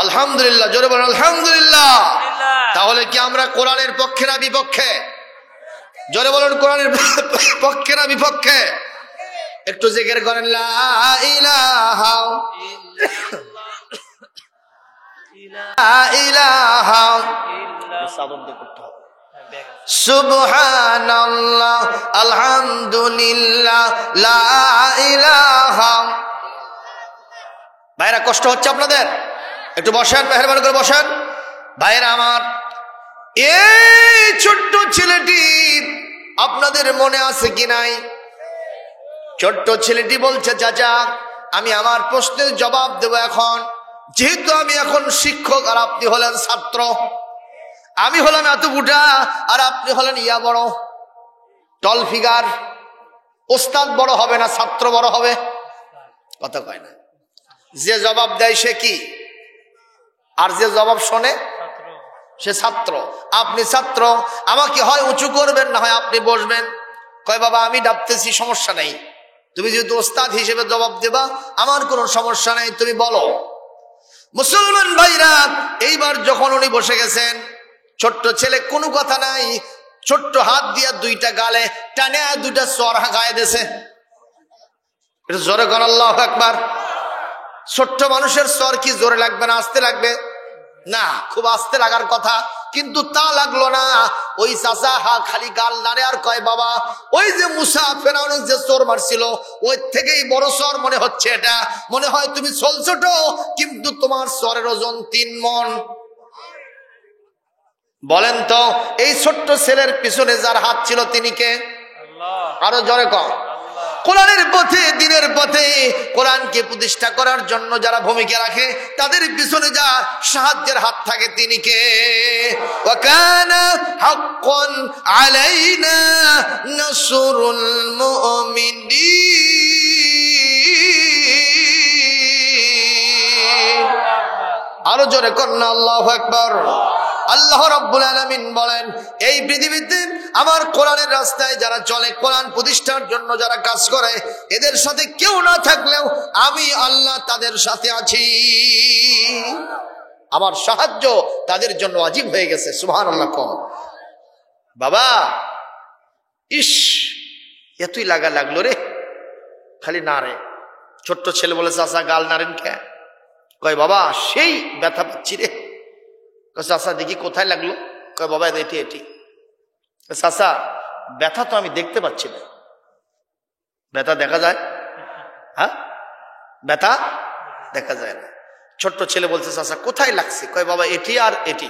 আলহামদুলিল্লাহ। জোরে বলেন আলহামদুলিল্লাহ। তাহলে কি আমরা কোরআনের পক্ষে না বিপক্ষে? জোরে বলেন কোরআনের পক্ষে না বিপক্ষে? একটু জিকির করেন লা ইলাহা ইলাহা সুবহানাল্লাহ আলহামদুলিল্লাহ লা ইলাহা। ভাইরা কষ্ট হচ্ছে আপনাদের? একটু বসেন, মেহরবানি করে বসেন। ভাইরা আমার, এই ছোট্ট ছেলেটি আপনাদের মনে আছে কি নাই? ছোট্ট ছেলেটি বলছে চাচা আমি আমার প্রশ্নের জবাব দেব এখন, যেহেতু আমি এখন শিক্ষক আর আপনি হলেন ছাত্র। আমি হলাম এত বুড়া আর আপনি হলেন ইয়া বড়, টল ফিগার। ওস্তাদ বড় হবে না ছাত্র বড় হবে? কথা কয় না। যে জবাব দেয় সে কি, আর যে জবাব শোনে সে ছাত্র। আপনি ছাত্র, আমাকে হয় উঁচু করবেন না হয় আপনি বসবেন। কয় বাবা আমি ডাকতেছি, সমস্যা নাই, তুমি যেহেতু ওস্তাদ হিসেবে জবাব দেবা আমার কোনো সমস্যা নাই, তুমি বলো। মুসলমান ভাইরা, এইবার যখন উনি বসে গেছেন, ছোট্ট ছেলে কোনো কথা নাই, ছোট্ট হাত দিয়া 2টা গালে টানে 2টা চর গায়ে দিয়েছে। এটা জোরে কর আল্লাহু আকবার। ছোট্ট মানুষের চর কি জোরে লাগবে না আস্তে লাগবে? না, খুব আস্তে লাগার কথা, কিন্তু তা লাগলো না। ওই চাচা খালি গাল নাড়ে আর কয় বাবা ওই যে মুসা ফেরাউনের যে চোর মারছিল ওই থেকেই বড় চর মনে হচ্ছে। এটা মনে হয় তুমি ছোট, কিন্তু তোমার চরের ওজন 3 মণ। বলেন তো এই ছোট্ট ছেলের পিছনে যার হাত ছিল তিনি কে? আরো জোরে কর। কোরআনের পথে, দিনের পথে কোরআনকে প্রতিষ্ঠা করার জন্য যারা ভূমিকা রাখে তাদের পিছনে যা সাহায্যের হাত থাকে তিনি কে? ওয়া কানা হাক্কান আলাইনা নাসরুল মুমিনিন। আরো জোরে কর না আল্লাহু আকবার। আল্লাহ রাব্বুল আলামিন বলেন, এই পৃথিবীতে আমার কোরআনের রাস্তায় যারা চলে, কোরআন প্রতিষ্ঠার জন্য যারা কাজ করে, এদের সাথে কেউ না থাকলেও আমি আল্লাহ তাদের সাথে আছি। আমার সাহায্য তাদের জন্য ওয়াজিব হয়ে গেছে। সুবহানাল্লাহ। কম বাবা, ইস এতই লাগলো রে, খালি না রে। ছোট্ট ছেলে বলে, চাচা গাল নাড়েন কে? কয় বাবা সেই ব্যথা পাচ্ছি রে। চাচা দেখি কোথায় লাগলো? কয় বাবা এটি। চাচা ব্যথা তো আমি দেখতে পাচ্ছি না। ব্যথা দেখা যায়? হ্যাঁ, ব্যথা দেখা যায় না। ছোট্ট ছেলে বলছে, চাচা কোথায় লাগছে? কয় বাবা এটি আর এটি।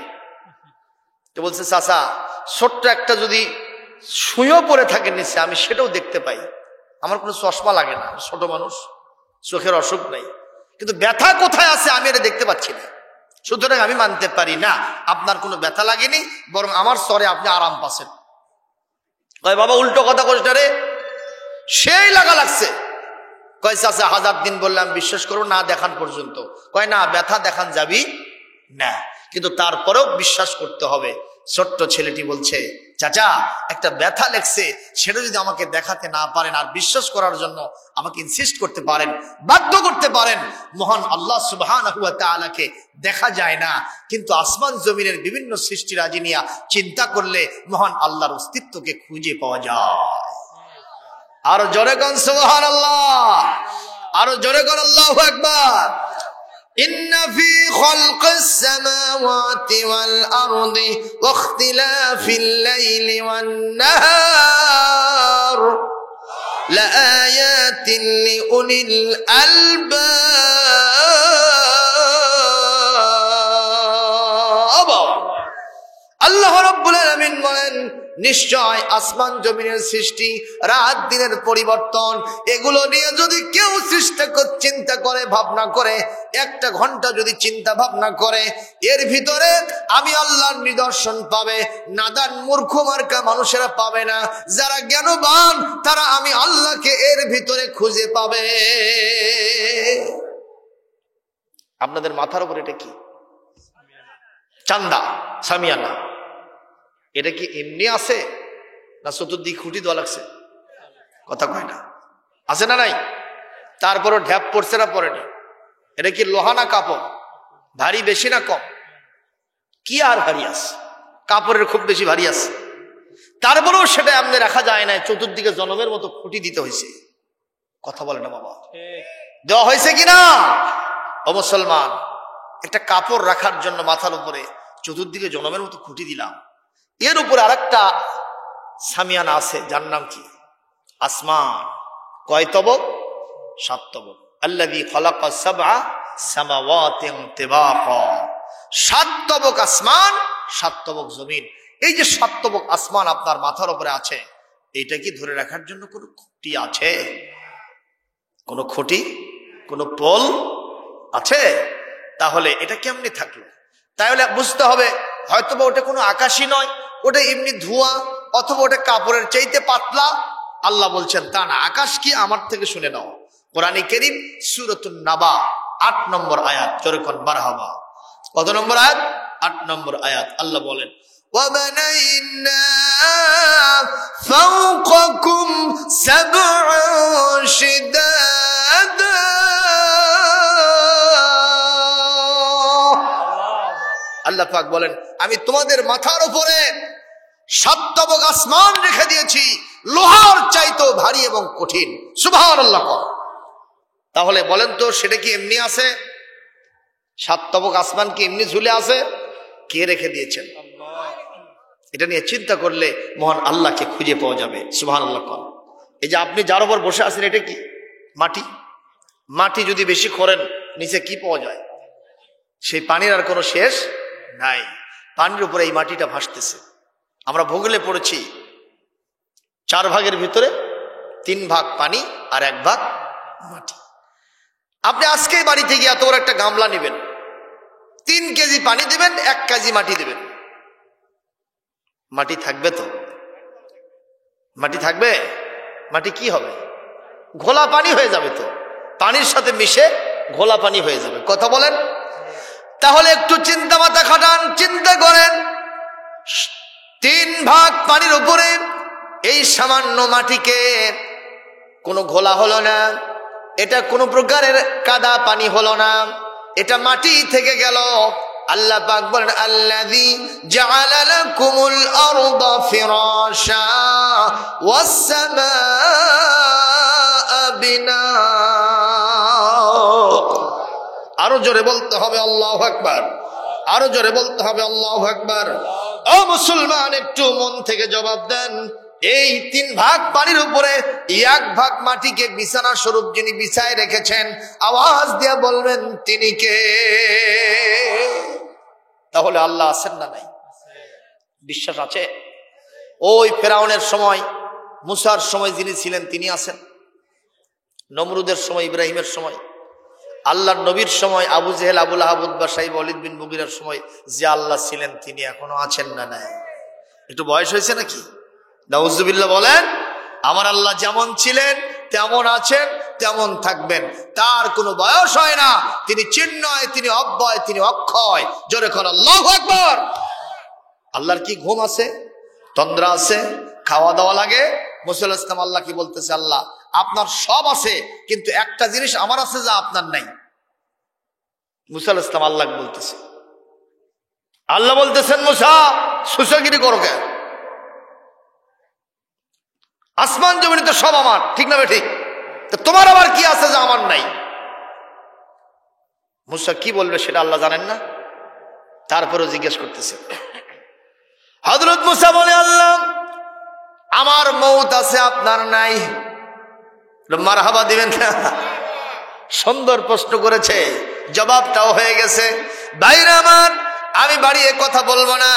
তো বলছে, চাচা ছোট্ট একটা যদি শুয়েও পড়ে থাকে নিচে, আমি সেটাও দেখতে পাই। আমার কোনো চশমা লাগে না, ছোট মানুষ, চোখের অসুখ নাই, কিন্তু ব্যথা কোথায় আছে আমি এটা দেখতে পাচ্ছি না। সুতরাং আমি মানতে পারি না আপনার কোনো ব্যথা লাগেনি, বরং আমার স্তরে আপনি আরাম পাচ্ছেন। কয় বাবা উল্টো কথা কইস না রে, সেই লাগছে। কয় চাচা 1000 দিন বললাম বিশ্বাস করো না দেখান পর্যন্ত। কয় না, ব্যথা দেখান যাবি না, কিন্তু তারপরেও বিশ্বাস করতে হবে। ছোট্ট ছেলেটি বলছে, চাচা একটা ব্যথা লেগছে, সেটা যদি আমাকে দেখাতে না পারেন আর বিশ্বাস করার জন্য আমাকে ইনসিস্ট করতে পারেন, বাধ্য করতে পারেন। মহান আল্লাহ সুবহানাহু ওয়া তাআলাকে দেখা যায় না, কিন্তু আসমান জমিনের বিভিন্ন সৃষ্টিরাজি নিয়ে চিন্তা করলে মহান আল্লাহর অস্তিত্বকে খুঁজে পাওয়া যায়। আরো জোরে কোন সুবহানাল্লাহ, আরো জোরে কোন আল্লাহু আকবার। ইন্না ফি খালকিস সামাওয়াতি ওয়াল আরদি ওয়া ইখতিলাফিল লাইলি ওয়ান নাহার লাআয়াতিন লিউলিল আলবাব। আল্লাহ রাব্বুল আলামিন বলেন, নিশ্চয় আসমান জমিনের সৃষ্টি, রাত দিনের পরিবর্তন, এগুলো নিয়ে যদি কেউ চিন্তা করে, ভাবনা করে, 1 ঘন্টা যদি চিন্তা ভাবনা করে, এর ভিতরে আমি আল্লাহর নিদর্শন পাবে। নাদান মূর্খ মার্কা মানুষেরা পাবে না, যারা জ্ঞানবান তারা আমি আল্লাহকে এর ভিতরে খুঁজে পাবে। আপনাদের মাথার উপর এটা কি? চান্দা, সামিয়ানা। এটা কি এমনি আছে না চতুর্দিক খুঁটি দেওয়া লাগছে? কথা কয় না, আছে না নাই? তারপরও ঢ্যাপ পড়ছে না পড়েনি? এটা কি লোহা না কাপড়? ভারী বেশি না কম? কি আর ভারী আছে? কাপড়ের খুব বেশি ভারী আছে। তারপরেও সেটা এমনি রাখা যায় না, চতুর্দিকে জনমের মতো খুঁটি দিতে হয়েছে। কথা বলে না বাবা? দেওয়া হয়েছে কিনা? ও মুসলমান, একটা কাপড় রাখার জন্য মাথার উপরে চতুর্দিকে জনমের মতো খুঁটি দিলাম, এর উপরে আরেকটা সামিয়ানা আছে, যার নাম কি? আসমান। কয় তবক? 7 তবক। আল্লাযী খালাকা সাবআ সামাওয়াতিন তিবাকা। 7 তবক আসমান, 7 তবক জমিন। এই যে 7 তবক আসমান আপনার মাথার উপরে আছে, এটা কি ধরে রাখার জন্য কোনো খুঁটি আছে? কোনো খুঁটি, কোনো পোল আছে? তাহলে এটা কেমনে থাকলো? তাহলে বুঝতে হবে হয়তোবা ওটা কোনো আকাশই নয়, ওটা এমনি ধোঁয়া, অথবা ওটা কাপড়ের চাইতে পাতলা। আল্লাহ বলছেন তা না। আকাশ কি? আমার থেকে শুনে নাও। কোরআনে কারীম সূরাতুন নাবা 8 নম্বর আয়াত, জোরে কোন মারহাবা। কত নম্বর আয়াত? 8 নম্বর আয়াত। আল্লাহ বলেন, وَبَنَيْنَا فَوْقَكُمْ سَبْعًا شِدَادًا। আল্লাহ পাক বলেন, আমি তোমাদের মাথার উপরে 7 তবক আসমান রেখে দিয়েছি, লোহার চাইতেও ভারী এবং কঠিন। সুবহানাল্লাহ। তাহলে বলেন তো, সেটা কি এমনি আছে? 7 তবক আসমান কি এমনি ঝুলে আছে? কে রেখে দিয়েছেন? এটা নিয়ে চিন্তা করলে মহান আল্লাহকে খুঁজে পাওয়া যাবে। সুবহানাল্লাহ। এই যে আপনি যার উপর বসে আছেন, এটা কি? মাটি। মাটি যদি বেশি খোঁড়েন, নিচে কি পাওয়া যায়? সেই পানির আর কোনো শেষ নাই। পানির উপরে এই মাটিটা ভাসতেছে। আমরা ভূগোলে পড়েছি 4 ভাগের ভিতরে 3 ভাগ পানি আর 1 ভাগ মাটি। আপনি আজকে বাড়িতে গিয়ে এত বড় একটা গামলা নেবেন, 3 কেজি পানি দেবেন, 1 কেজি মাটি দেবেন, মাটি থাকবে তো? মাটি থাকবে? মাটি কি হবে? ঘোলা পানি হয়ে যাবে তো। পানির সাথে মিশে ঘোলা পানি হয়ে যাবে। কথা বলেন। তাহলে একটু চিন্তা মাথা খাটান, চিন্তা করেন 3 ভাগ পানির উপরে এই সামান্য মাটিকে কোনো ঘোলা হলো না, এটা কোনো প্রকারের কাদা পানি হলো না, এটা মাটি থেকে গেল। আল্লাহ পাক বলেন আল্লাযী জাআলা লাকুমুল আরদা ফিরাশা ওয়াস সামাআ বিনা। আরো জোরে বলতে হবে আল্লাহু আকবার, আরো জোরে বলতে হবে আল্লাহু আকবার। ও মুসলমান, একটু মন থেকে জবাব দেন, এই 3 ভাগ পানির উপরে 1 ভাগ মাটিকে বিছানা স্বরূপ যিনি বিছায় রেখেছেন, আওয়াজ দিয়ে বলবেন তিনি কে? তাহলে আল্লাহ আছেন না নাই? বিশ্বাস আছে? ওই ফেরাউনের সময়, মুসার সময় যিনি ছিলেন তিনি আছেন, নমরুদের সময়, ইব্রাহিমের সময়, আল্লাহর নবীর সময়, আবু জেহেল, আবু লাহাব, উতবা, সাইব, ওয়ালিদ বিন মুগীরার সময় যে আল্লাহ ছিলেন তিনি এখনো আছেন না নাই? একটু বয়স হয়েছে নাকি? নাউজুবিল্লাহ বলেন। আমার আল্লাহ যেমন ছিলেন তেমন আছেন, তেমন থাকবেন, তার কোনো বয়স হয় না, তিনি চিন্ময়, তিনি অব্যয়, তিনি অক্ষয়। জোরে কর আল্লাহু আকবার। আল্লাহর কি ঘুম আছে, তন্দ্রা আছে, খাওয়া দাওয়া লাগে? মুসা আলাইহিস সালাম আল্লাহ কি বলতেছে, আল্লাহ আপনার সব আছে কিন্তু একটা জিনিস আমার আছে যা আপনার নাই। মুসা আলাইহিস সালাম আল্লাহ বলতেছে, আল্লাহ বলতেছেন মুসা সুসাগিরি করো কেন? আসমান জমিন তো সব আমার, ঠিক না বেঠিক? তোমার আবার কি আছে যা আমার নাই? মুসা কি বলবে সেটা আল্লাহ জানেন না, তারপরেও জিজ্ঞেস করতেছে। হযরত মুসা বলে, আল্লাহ আমার মউত আছে আপনার নাই। মারহাবা দিবেন না? সুন্দর প্রশ্ন করেছে, জবাবটাও হয়ে গেছে। ভাইরা আমার, আমি বাড়িয়ে কথা বলবো না,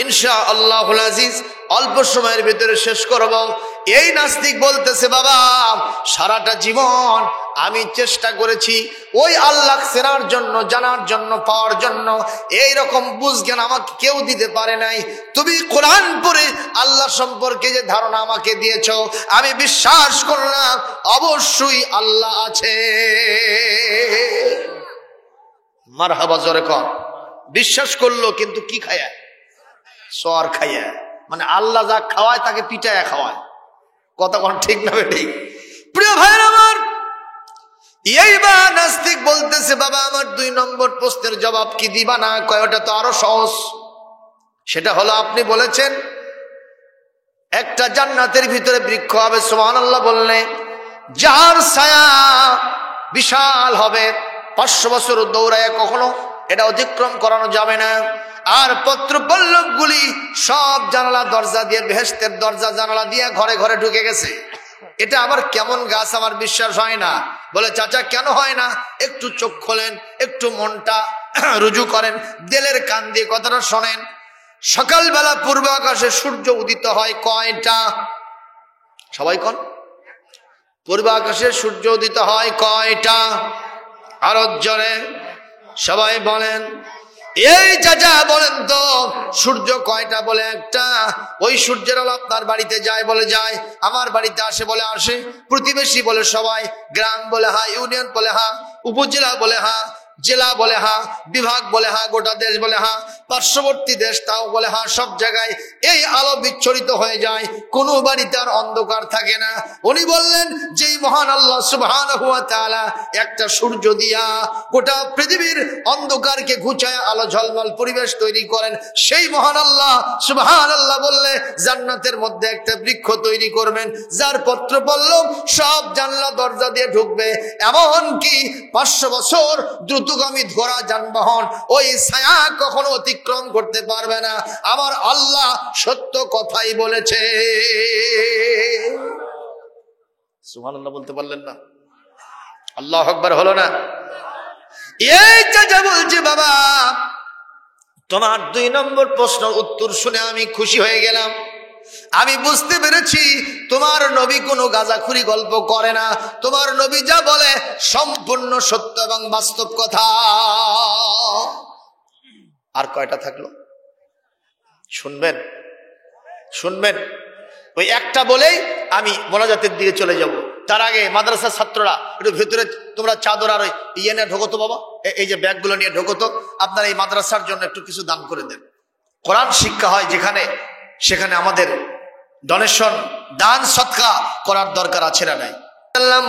ইনশাআল্লাহুল আজিজ অল্প সময়ের ভিতরে শেষ করব। এই নাস্তিক বলতেছে, বাবা সারাটা জীবন আমি চেষ্টা করেছি ওই আল্লাহ চেনার জন্য, জানার জন্য, পাওয়ার জন্য, এই রকম বুঝ জ্ঞান আমাকে কেউ দিতে পারে নাই। তুমি কোরআন পড়ে আল্লাহ সম্পর্কে যে ধারণা আমাকে দিয়েছো, আমি বিশ্বাস করলাম অবশ্যই আল্লাহ আছে। মারহাবা, জোরে কর। বিশ্বাস করলো কিন্তু কি খায়া? সর খাইয়া, মানে আল্লাহ যা খাওয়ায় তাকে পিটায়া খাওয়ায়। কথা কোন ঠিক না ঠিক? প্রিয় ভাইরা আমার, এইবার নাস্তিক বলতেছে, বাবা আমার 2 নম্বর প্রশ্নের জবাব কি দিবা না? কয়টা তো আরো সহজ। সেটা হলো আপনি বলেছেন একটা জান্নাতের ভিতরে বৃক্ষ হবে, সুবহানাল্লাহ বললে, যার ছায়া বিশাল হবে, 500 বছর দৌড়ায় কখনো এটা অতিক্রম করানো যাবে না। আর পত্র পল্লবগুলি সব জানালা দরজা দিয়ে, বেহেশতের দরজা জানালা দিয়ে ঘরে ঘরে ঢুকে গেছে। এটা আবার কেমন গাছ আমার বিশ্বাস হয় না। বলে, চাচা কেন হয় না? একটু চোখ খোলেন, একটু মনটা রুজু করেন, দিলের কান দিয়ে কথাটা শোনেন। সকালবেলা পূর্ব আকাশে সূর্য উদিত হয় কয়টা? সবাই কোন? পূর্ব আকাশে সূর্য উদিত হয় কয়টা? আরো জোরে সবাই বলেন। এই চাচা বলেন তো সূর্য কয়টা? বলে একটা। ওই সূর্যের আলো আপনার বাড়িতে যায়? বলে যায়। আমার বাড়িতে আসে? বলে আসে। প্রতিবেশী? বলে সবাই। গ্রাম? বলে হ্যাঁ। ইউনিয়ন? বলে হ্যাঁ। উপজেলা? বলে হ্যাঁ। জেলা? বলে হ্যাঁ। বিভাগ? বলে হ্যাঁ। গোটা দেশ? বলে হ্যাঁ। পার্শ্ববর্তী দেশ? তাও বলে হ্যাঁ। সব জায়গায় এই আলো বিচ্ছরিত হয়ে যায়, কোনো বাড়িতে আর অন্ধকার থাকে না। উনি বললেন, যেই মহান আল্লাহ সুবহানাহু ওয়া তাআলা একটা সূর্য দিয়া গোটা পৃথিবীর অন্ধকারকে ঘুচায় আলো ঝলমল পরিবেশ তৈরি করেন, সেই মহান আল্লাহ সুবহানাল্লাহ বললে জান্নাতের মধ্যে একটা বৃক্ষ তৈরি করবেন, যার পত্র পল্লব সব জানলা দরজা দিয়ে ঢুকবে। এমন কি 500 বছর দ্রুতগামী ঘোড়া যানবাহন ওই ছায়া কখনো অতিক্রম করতে পারবে না। আমার আল্লাহ সত্য কথাই বলেছে। সুবহানাল্লাহ বলতে পারলেন না? আল্লাহু আকবার হলো না? এই চাচা বলছে, বাবা তোমার 2 নম্বর প্রশ্ন উত্তর শুনে আমি খুশি হয়ে গেলাম। আমি বুঝতে পেরেছি তোমার নবী কোনো গাঁজাখুরি গল্প করে না। তোমার নবী যা বলে সম্পূর্ণ সত্য এবং বাস্তব কথা। আর কয়টা থাকলো শুনবেন? শুনবেন? ওই একটা বলেই আমি মোনাজাতের দিকে চলে যাব। তার আগে মাদ্রাসার ছাত্ররা একটু ভেতরে তোমরা চাদর আর ইয়ে নিয়ে ঢোকো তো বাবা, এই যে ব্যাগগুলো নিয়ে ঢোকো তো, আপনারা এই মাদ্রাসার জন্য একটু কিছু দান করে দেন। কোরআন শিক্ষা হয় যেখানে, সেখানে আমাদের ডোনেশন, দান সদকা করার দরকার আছে না নাই?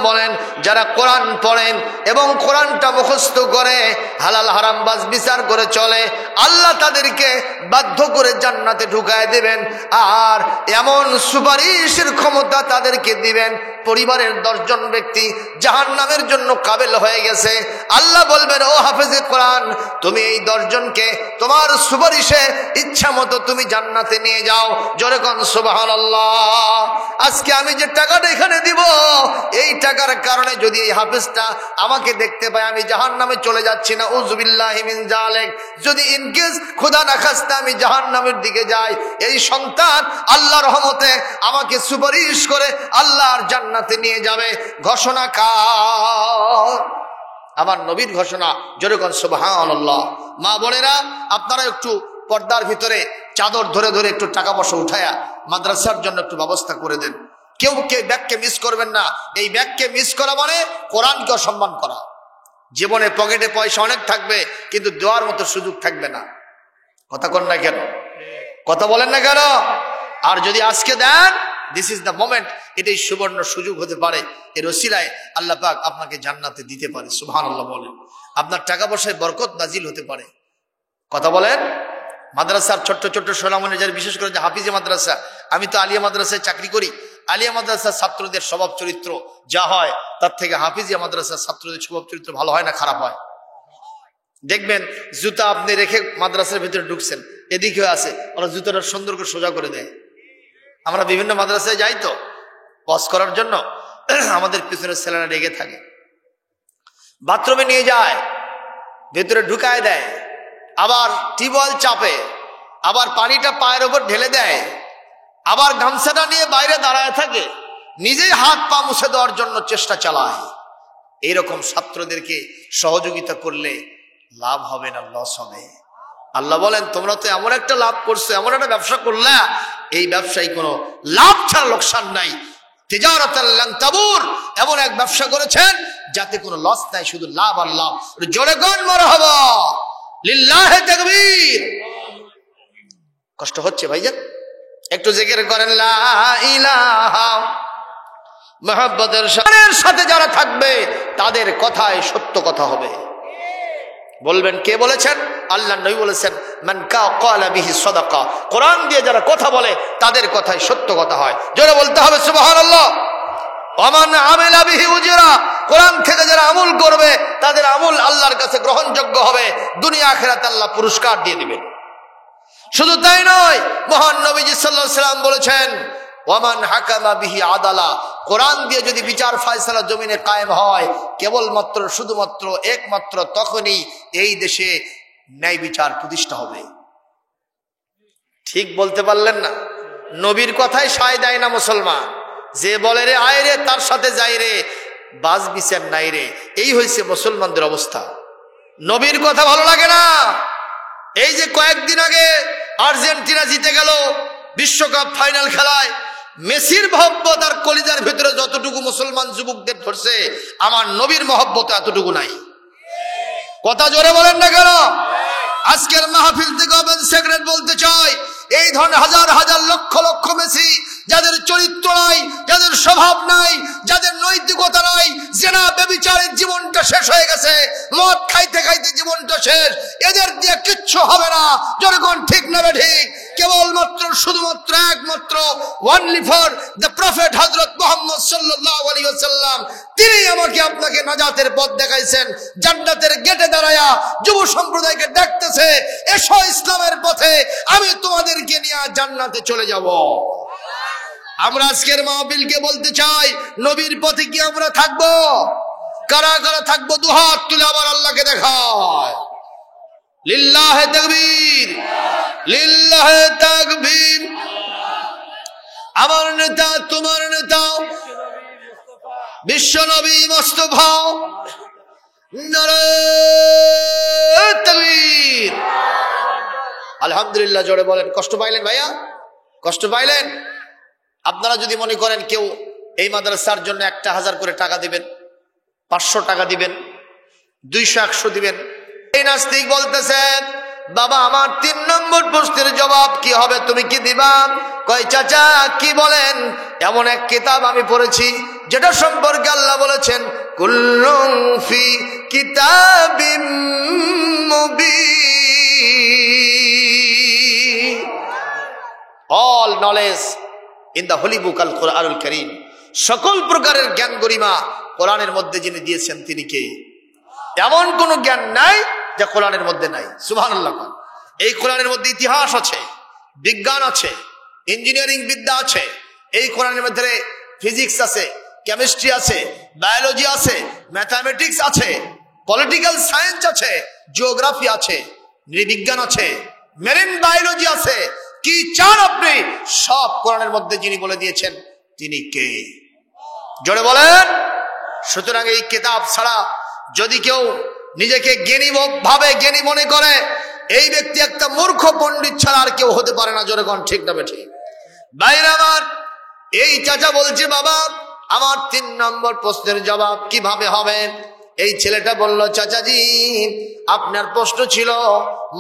বলেন যারা কোরআন পড়েন এবং কোরআনটা মুখস্থ করে হালাল হারাম বাজ বিচার করে চলে, আল্লাহ তাদেরকে বাধ্য করে জান্নাতে ঢুকায় দেবেন। আর এমন সুপারিশের ক্ষমতা তাদেরকে দিবেন, পরিবারের 10 জন ব্যক্তি জাহান্নামের জন্য কাবেল হয়ে গেছে। আল্লাহ বলবেন, ও হাফেজে কোরআন, তুমি এই 10 জনকে তোমার সুপারিশে ইচ্ছা মতো তুমি জান্নাতে নিয়ে যাও। জোরে কোন সুবহানাল্লাহ। আজকে আমি যে টাকাটা এখানে দিব, এই টাকার কারণে যদি এই হাফেজটা আমাকে দেখতে পায় আমি জাহান্নামে চলে যাচ্ছি না, উযবিল্লাহি মিন যালিক। যদি ইনকেস খোদা না খাস্তা আমি জাহান্নামের দিকে যাই, এই সন্তান আল্লাহর রহমতে আমাকে সুপারিশ করে আল্লাহর জান্নাতে নিয়ে যাবে। ঘোষণা কার? আমার নবীর ঘোষণা। জোরে কোন সুবহানাল্লাহ। মা বোনেরা, আপনারা একটু পর্দার ভিতরে চাদর ধরে ধরে একটু টাকা পয়সা উঠায়া মাদ্রাসার জন্য একটু ব্যবস্থা করে দেন। কেউ ব্যাগকে মিস করবেন না। এই ব্যাগকে মিস করা মানে কোরআনকে অসম্মান করা। জীবনে পকেটে পয়সা অনেক থাকবে, কিন্তু দেওয়ার মতো সুযোগ থাকবে না। কথা কন না কেন? কথা বলেন না কেন? আর যদি আজকে দেন, দিস ইজ দ্য মোমেন্ট, এটাই সুবর্ণ সুযোগ হতে পারে। এর ওসিলায় আল্লাহ পাক আপনাকে জান্নাতে দিতে পারে। সুবহানাল্লাহ বলেন। আপনার টাকা পয়সায় বরকত নাজিল হতে পারে। কথা বলেন। মাদ্রাসার ছোট্ট ছোট্ট সোনামণি, যারা বিশেষ করে যে হাফিজে মাদ্রাসা, আমি তো আলিয়া মাদ্রাসায় চাকরি করি। আলিয়া মাদ্রাসার ছাত্রদের স্বভাব চরিত্র যা হয়, তার থেকে হাফিজিয়া মাদ্রাসার ছাত্রদের স্বভাব চরিত্র ভালো হয় না খারাপ হয়? দেখবেন জুতা আপনি রেখে মাদ্রাসার ভিতরে ঢুকছেন, এদিকে আছে, ওরা জুতাটা সুন্দর করে সোজা করে দেয়। আমরা বিভিন্ন মাদ্রাসায় যাই তো ওয়াজ করার জন্য, আমাদের পিছনের ছেলেরা রেগে থাকে, বাথরুমে নিয়ে যায়, ভেতরে ঢুকায় দেয়, আবার টিউবওয়েল চাপে, আবার পানিটা পায়ের ওপর ঢেলে দেয়, আবার গামছাটা নিয়ে বাইরে দাঁড়ায় থাকে, নিজেই হাত পা মুছে দেওয়ার জন্য চেষ্টা চালায়। এইরকম ছাত্রদেরকে সহযোগিতা করলে লাভ হবে না লস হবে? আল্লাহ বলেন, তোমরা তো এমন একটা লাভ করছো, এমন একটা ব্যবসা করলে, এই ব্যবসায় কোনো লাভ ছাড়া লোকসান নাই। তিজারাতান লান তাবুর, এমন এক ব্যবসা করেছেন যাতে কোনো লস নাই, শুধু লাভ আর লাভ। জোরে কোন মারহাবা, লিল্লাহি তাকবীর। কষ্ট হচ্ছে ভাইজান? একটু জিকির করেন লা ইলাহা। মুহাব্বতের সাথে যারা থাকবে তাদের কথাই সত্য কথা হবে। বলবেন কে বলেছেন? আল্লাহ নবী বলেছেন, মান ক্বালা বিহি সাদাকা। কোরআন দিয়ে যারা কথা বলে তাদের কথাই সত্য কথা হয়। জোরে বলতে হবে সুবহানাল্লাহ। ওমান আমিলা বিহি উজরা। কোরআন থেকে যারা আমল করবে তাদের আমল আল্লাহর কাছে গ্রহণযোগ্য হবে, দুনিয়া আখিরাতে আল্লাহ পুরস্কার দিয়ে দিবেন। শুধু তাই নয়, মহান নবীজি সাল্লাল্লাহু আলাইহি ওয়াসাল্লাম বলেছেন, ওয়ামান হাকামা বিহি আদালা। কোরআন দিয়ে যদি বিচার ফয়সালা জমিনে কায়েম হয়, কেবলমাত্র শুধুমাত্র একমাত্র তখনই এই দেশে ন্যায় বিচার প্রতিষ্ঠা হবে। ঠিক বলতে পারলেন না? নবীর কথাই সায় দেয় না মুসলমান। যে বলে রে আয় রে, তার সাথে যাই রে, বাজ বিচার নাই রে। এই হয়েছে মুসলমানদের অবস্থা। নবীর কথা ভালো লাগে না। এই যে কয়েকদিন আগে আর্জেন্টিনা জিতে গেল বিশ্বকাপ ফাইনাল খেলায়, মেসির মহব্বত আর কলিজার ভিতরে যতটুকু মুসলমান যুবকদের ধরছে, আমার নবীর মহব্বত এতটুকু নাই। কথা জোরে বলেন না কেন? আজকের মাহফিল থেকে ওপেন সিক্রেট বলতে চাই, এই ধরনের হাজার হাজার লক্ষ লক্ষ মেসি যাদের চরিত্র নাই, যাদের স্বভাব নাই, যাদের নৈতিকতা নাই, জেনা ব্যভিচারের জীবনটা শেষ হয়ে গেছে, মদ খাইতে খাইতে জীবনটা শেষ, এদের দিয়ে কিচ্ছু হবে না। যখন ঠিক নেবে ঠিক, কেবলমাত্র শুধুমাত্র একমাত্র ওনলি ফর দ্য প্রফেট হযরত মুহাম্মদ সাল্লাল্লাহু আলাইহি ওয়াসাল্লাম, তিনি আমাকে আপনাকে নাজাতের পথ দেখাইছেন। জান্নাতের গেটে দাঁড়ায়া যুব সম্প্রদায়কে ডাকতেছে, এসো ইসলামের পথে, আমি তোমাদেরকে নিয়ে জান্নাতে চলে যাব। আমরা আজকের মাহফিলকে বলতে চাই, নবীর পথে কি আমরা থাকবো? কারা কারা থাকবো? দুহাত তুলে আবার আল্লাহকে দেখায়। লিল্লাহি তাকবীর, লিল্লাহি তাকবীর। আমার নেতা, তোমার নেতা বিশ্ব নবী মুস্তাফা, নারে তাকবীর। আলহামদুলিল্লাহ জোরে বলেন। কষ্ট পাইলেন ভাইয়া? কষ্ট পাইলেন? আপনারা যদি মনে করেন কেউ এই মাদ্রাসার জন্য 1000 করে টাকা দিবেন, 500 টাকা দিবেন, 200-100 দিবেন। এই নাস্তিক বলতেছেন, বাবা আমার 3 নম্বর প্রশ্নের জবাব কি হবে, তুমি কি দিবা? কয় চাচা কি বলেন? এমন এক কিতাব আমি পড়েছি যেটা সম্পর্কে আল্লাহ বলেছেন, কুল্লুন ফি কিতাবিম মুবিন, all knowledge in the holy book আল কোরআনুল কারীম। সকল প্রকারের জ্ঞান গরিমা কোরআনের মধ্যে যিনি দিয়েছেন তিনি কে? এমন কোন জ্ঞান নাই যা কোরআনের মধ্যে নাই। সুবহানাল্লাহ। এই কোরআনের মধ্যে ইতিহাস আছে, বিজ্ঞান আছে, ইঞ্জিনিয়ারিং বিদ্যা আছে। এই কোরআনের মধ্যে ফিজিক্স আছে, কেমিস্ট্রি আছে, বায়োলজি আছে, ম্যাথামেটিক্স আছে, পলিটিক্যাল সায়েন্স আছে, জিওগ্রাফি আছে, নৃবিজ্ঞান আছে, মেরিন বায়োলজি আছে। কি চান আপনি? সব কোরআনের মধ্যে যিনি বলে দিয়েছেন তিনি কে? জোরে বলেন। সুতরাং এই কিতাব ছাড়া যদি কেউ নিজেকে জ্ঞানী ভাবে, জ্ঞানী মনে করে, এই ব্যক্তি একটা মূর্খ পণ্ডিত ছাড়া আর কেউ হতে পারে না। জোরে কোন ঠিক না বেঠিক? বাইরে আমার এই চাচা বলছে, বাবা আমার 3 নম্বর প্রশ্নের জবাব কিভাবে হবে? এই ছেলেটা বলল, চাচাজি আপনার প্রশ্ন ছিল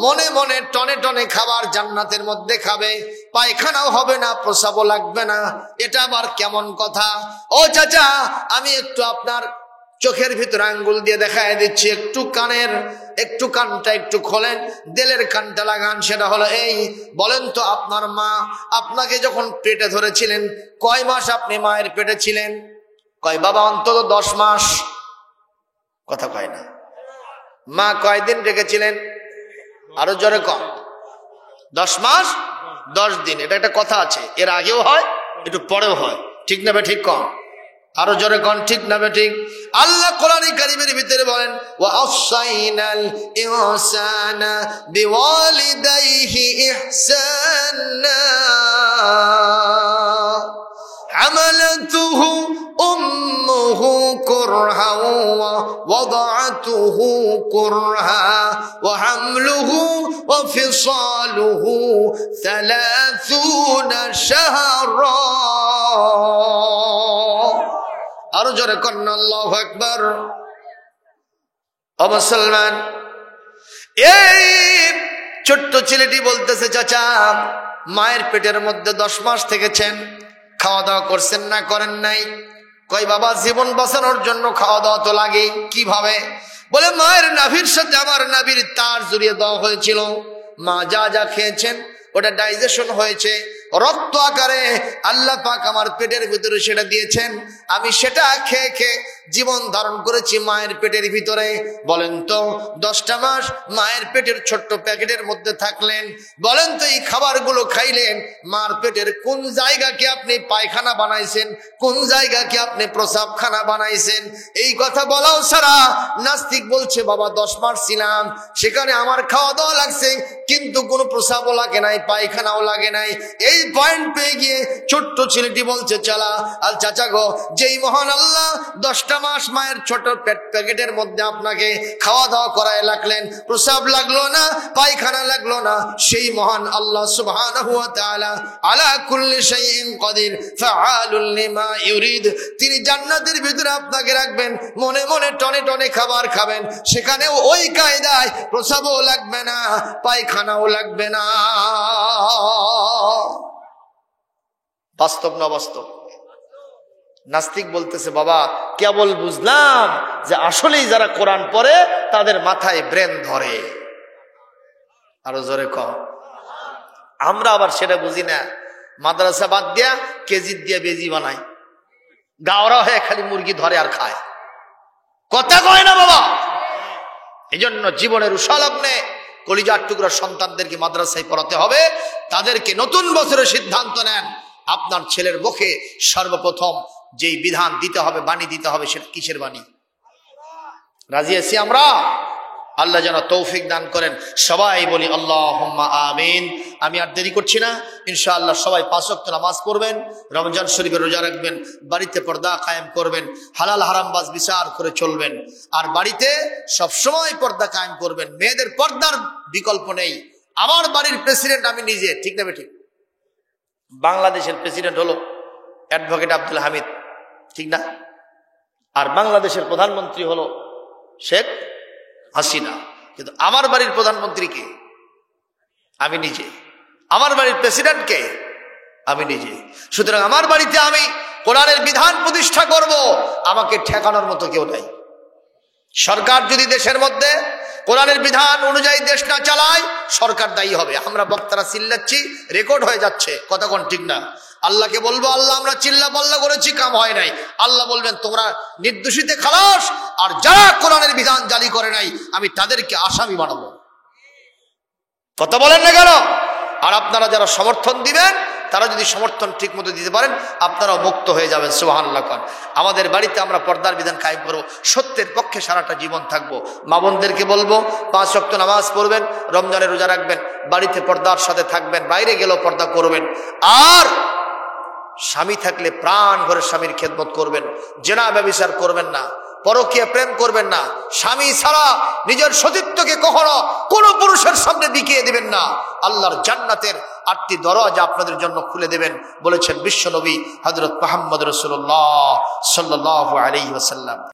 মনে মনে টনে টনে খাবার জান্নাতের মধ্যে খাবে, পায়খানাও হবে না, প্রস্রাবও লাগবে না, এটা আবার কেমন কথা? ও চাচা আমি একটু আপনার চোখের ভিতরে আঙ্গুল দিয়ে দেখায় দিচ্ছি, একটু কানটা একটু খোলেন, দিলের কানটা লাগান। সেটা হলো এই, বলেন তো আপনার মা আপনাকে যখন পেটে ধরেছিলেন কয় মাস আপনি মায়ের পেটে ছিলেন? কয় বাবা অন্তত 10 মাস। কথা কয় না। মা কয়দিন রেখেছিলেন? আরো জোরে কম। 10 মাস 10 দিন। এটা একটা কথা আছে, এর আগেও হয় একটু পরেও হয়, ঠিক না বে ঠিক? কম আরো জোরে কন, ঠিক না বে ঠিক? আল্লাহ কোরআন কারীমের ভিতরে বলেন, ওয়া আসাইনাল ইনসানা বিওয়ালিদাইহি ইহসানা হামালাতুহু উম্মুহু কুরহা ওয়া ওয়াদাআতুহু কুরহা ওয়া হামলুহু ওয়া ফিসালুহু 30 শাহরা। আরো জোরে কন্না আল্লাহু আকবার। ও মুসলমান, এই ছোট্ট ছেলেটি বলতেছে, চাচা মায়ের পেটের মধ্যে 10 মাস থেকেছেন, খাওয়া দাওয়া করছেন না করেন নাই? কই বাবা জীবন বাঁচানোর জন্য খাওয়া দাওয়া তো লাগে। কিভাবে? বলে মায়ের নাভির সাথে আমার নাভির তার জড়িয়ে দেওয়া হয়েছিল, মা যা যা খেয়েছেন ওটা ডাইজেশন হয়েছে, রক্ত আকারে আল্লাহ পাক আমার পেটের ভিতরে সেটা দিয়েছেন, আমি সেটা খেয়ে খেয়ে জীবন ধারণ করেছি মায়ের পেটের ভিতরে। বলেন তো 10টা মাস মায়ের পেটের ছোট্ট প্যাকেটের মধ্যে থাকলেন, বলেন তো এই খাবারগুলো খাইলেন, মার পেটের কোন জায়গাকে আপনি পায়খানা বানাইছেন, কোন জায়গাকে আপনি প্রসাবখানা বানাইছেন? এই কথা বলাও ছাড়া নাস্তিক বলছে, বাবা 10 মাস ছিলাম, সেখানে আমার খাওয়া দাওয়া লাগছে, কিন্তু কোনো প্রসাবও লাগে নাই, পায়খানাও লাগে নাই। এই পয়েন্ট পেয়ে গিয়ে ছোট্ট ছেলেটি বলছে, চালা আর চাচা গো, যেই মহান আল্লাহ 10টা মাস মায়ের ছোট প্যাকেটের মধ্যে আপনাকে খাওয়া দাওয়া করায় রাখলেন, প্রসাব লাগলো না, পায়খানা লাগলো না, সেই মহান আল্লাহ সুবহানাহু ওয়া তাআলা আলা কুল্লি শাইইন কাদির ফাআলুল লিমা ইউরিদ, তিনি জান্নাতের ভিতরে আপনাকে রাখবেন, মনে মনে টনে টনে খাবার খাবেন, সেখানে ওই কায়দায় প্রসাবও লাগবে না, পায়খানাও লাগবে না। বাস্তব না বাস্তব? নাস্তিক বলতেছে, বাবা কেবল বুঝলাম যে আসলেই যারা কোরআন পড়ে তাদের মাথায় ব্রেন ধরে। আরো জোরে কম। আমরা আবার সেটা বুঝি না, মাদ্রাসা বাদ দিয়া কেজি দিয়ে বেজি বানাই, গাওরা হয়ে খালি মুরগি ধরে আর খায়, কথা কয় না বাবা। এই জন্য জীবনের উষালগ্নে কলিজার টুকরা সন্তানদেরকে মাদ্রাসায় পড়াতে হবে। তাদেরকে নতুন বছরের সিদ্ধান্ত নেন, আপনার ছেলের মুখে সর্বপ্রথম যেই বিধান দিতে হবে, বাণী দিতে হবে, সেটা কিসের বাণী? রাজি আছি আমরা? আল্লাহ যেন তৌফিক দান করেন। সবাই বলি আল্লাহুম্মা আমিন। আমি আর দেরি করছি না, ইনশাআল্লাহ সবাই 5 ওয়াক্ত নামাজ পড়বেন, রমজান শরীফের রোজা রাখবেন, বাড়িতে পর্দা কায়েম করবেন, হালাল হারাম বাস বিচার করে চলবেন, আর বাড়িতে সবসময় পর্দা কায়েম করবেন। মেয়েদের পর্দার বিকল্প নেই। আমার বাড়ির প্রেসিডেন্ট আমি নিজে, ঠিক না বেঠিক? বাংলাদেশের প্রেসিডেন্ট হলো অ্যাডভোকেট আব্দুল হামিদ, ঠিক না? আর বাংলাদেশের প্রধানমন্ত্রী হলো শেখ হাসিনা, কিন্তু আমার বাড়ির প্রধানমন্ত্রীকে আমি নিজে, আমার বাড়ির প্রেসিডেন্টকে আমি নিজে। সুতরাং আমার বাড়িতে আমি কোরআনের বিধান প্রতিষ্ঠা করব, আমাকে ঠেকানোর মতো কেউ নাই। সরকার যদি দেশের মধ্যে কোরআনের বিধান অনুযায়ী দেশ না চালায়, সরকার দায়ী হবে। আমরা বক্তারা চিল্লাচ্ছি, রেকর্ড হয়ে যাচ্ছে, কথা কোন ঠিক না? আল্লাহকে বলবো, আল্লাহ আমরা চিল্লা পাল্লা করেছি, কাম হয় নাই। আল্লাহ বলবেন তোমরা নির্দোষীতে খালাস, আর যারা কোরআনের বিধান জারি করে নাই আমি তাদেরকে আসামি বানাবো। কথা বলেন না কেন? আর আপনারা যারা সমর্থন দিবেন, তারা যদি সমর্থন ঠিক মতো দিতে পারেন, আপনারাও মুক্ত হয়ে যাবেন। সুবহানাল্লাহ। আমাদের বাড়িতে আমরা পর্দার বিধান কায়েম করবো, সত্যের পক্ষে সারাটা জীবন থাকবো। মা বোনদেরকে বলবো 5 ওয়াক্ত নামাজ পড়বেন, রমজানের রোজা রাখবেন, বাড়িতে পর্দার সাথে থাকবেন, বাইরে গেলেও পর্দা করবেন। আর স্বামী থাকলে প্রাণ ভরে স্বামীর খেদমত করবেন, জেনা ব্যভিচার করবেন না, পরকীয়া প্রেম করবেন না, স্বামী ছাড়া নিজের সতীত্বকে কখনো কোন পুরুষের সামনে বিকিয়ে দিবেন না। আল্লাহর জান্নাতের 8টি দরজা আপনাদের জন্য খুলে দেবেন বলেছেন বিশ্বনবী হযরত মুহাম্মদ রাসূলুল্লাহ সাল্লাল্লাহু আলাইহি ওয়াসাল্লাম।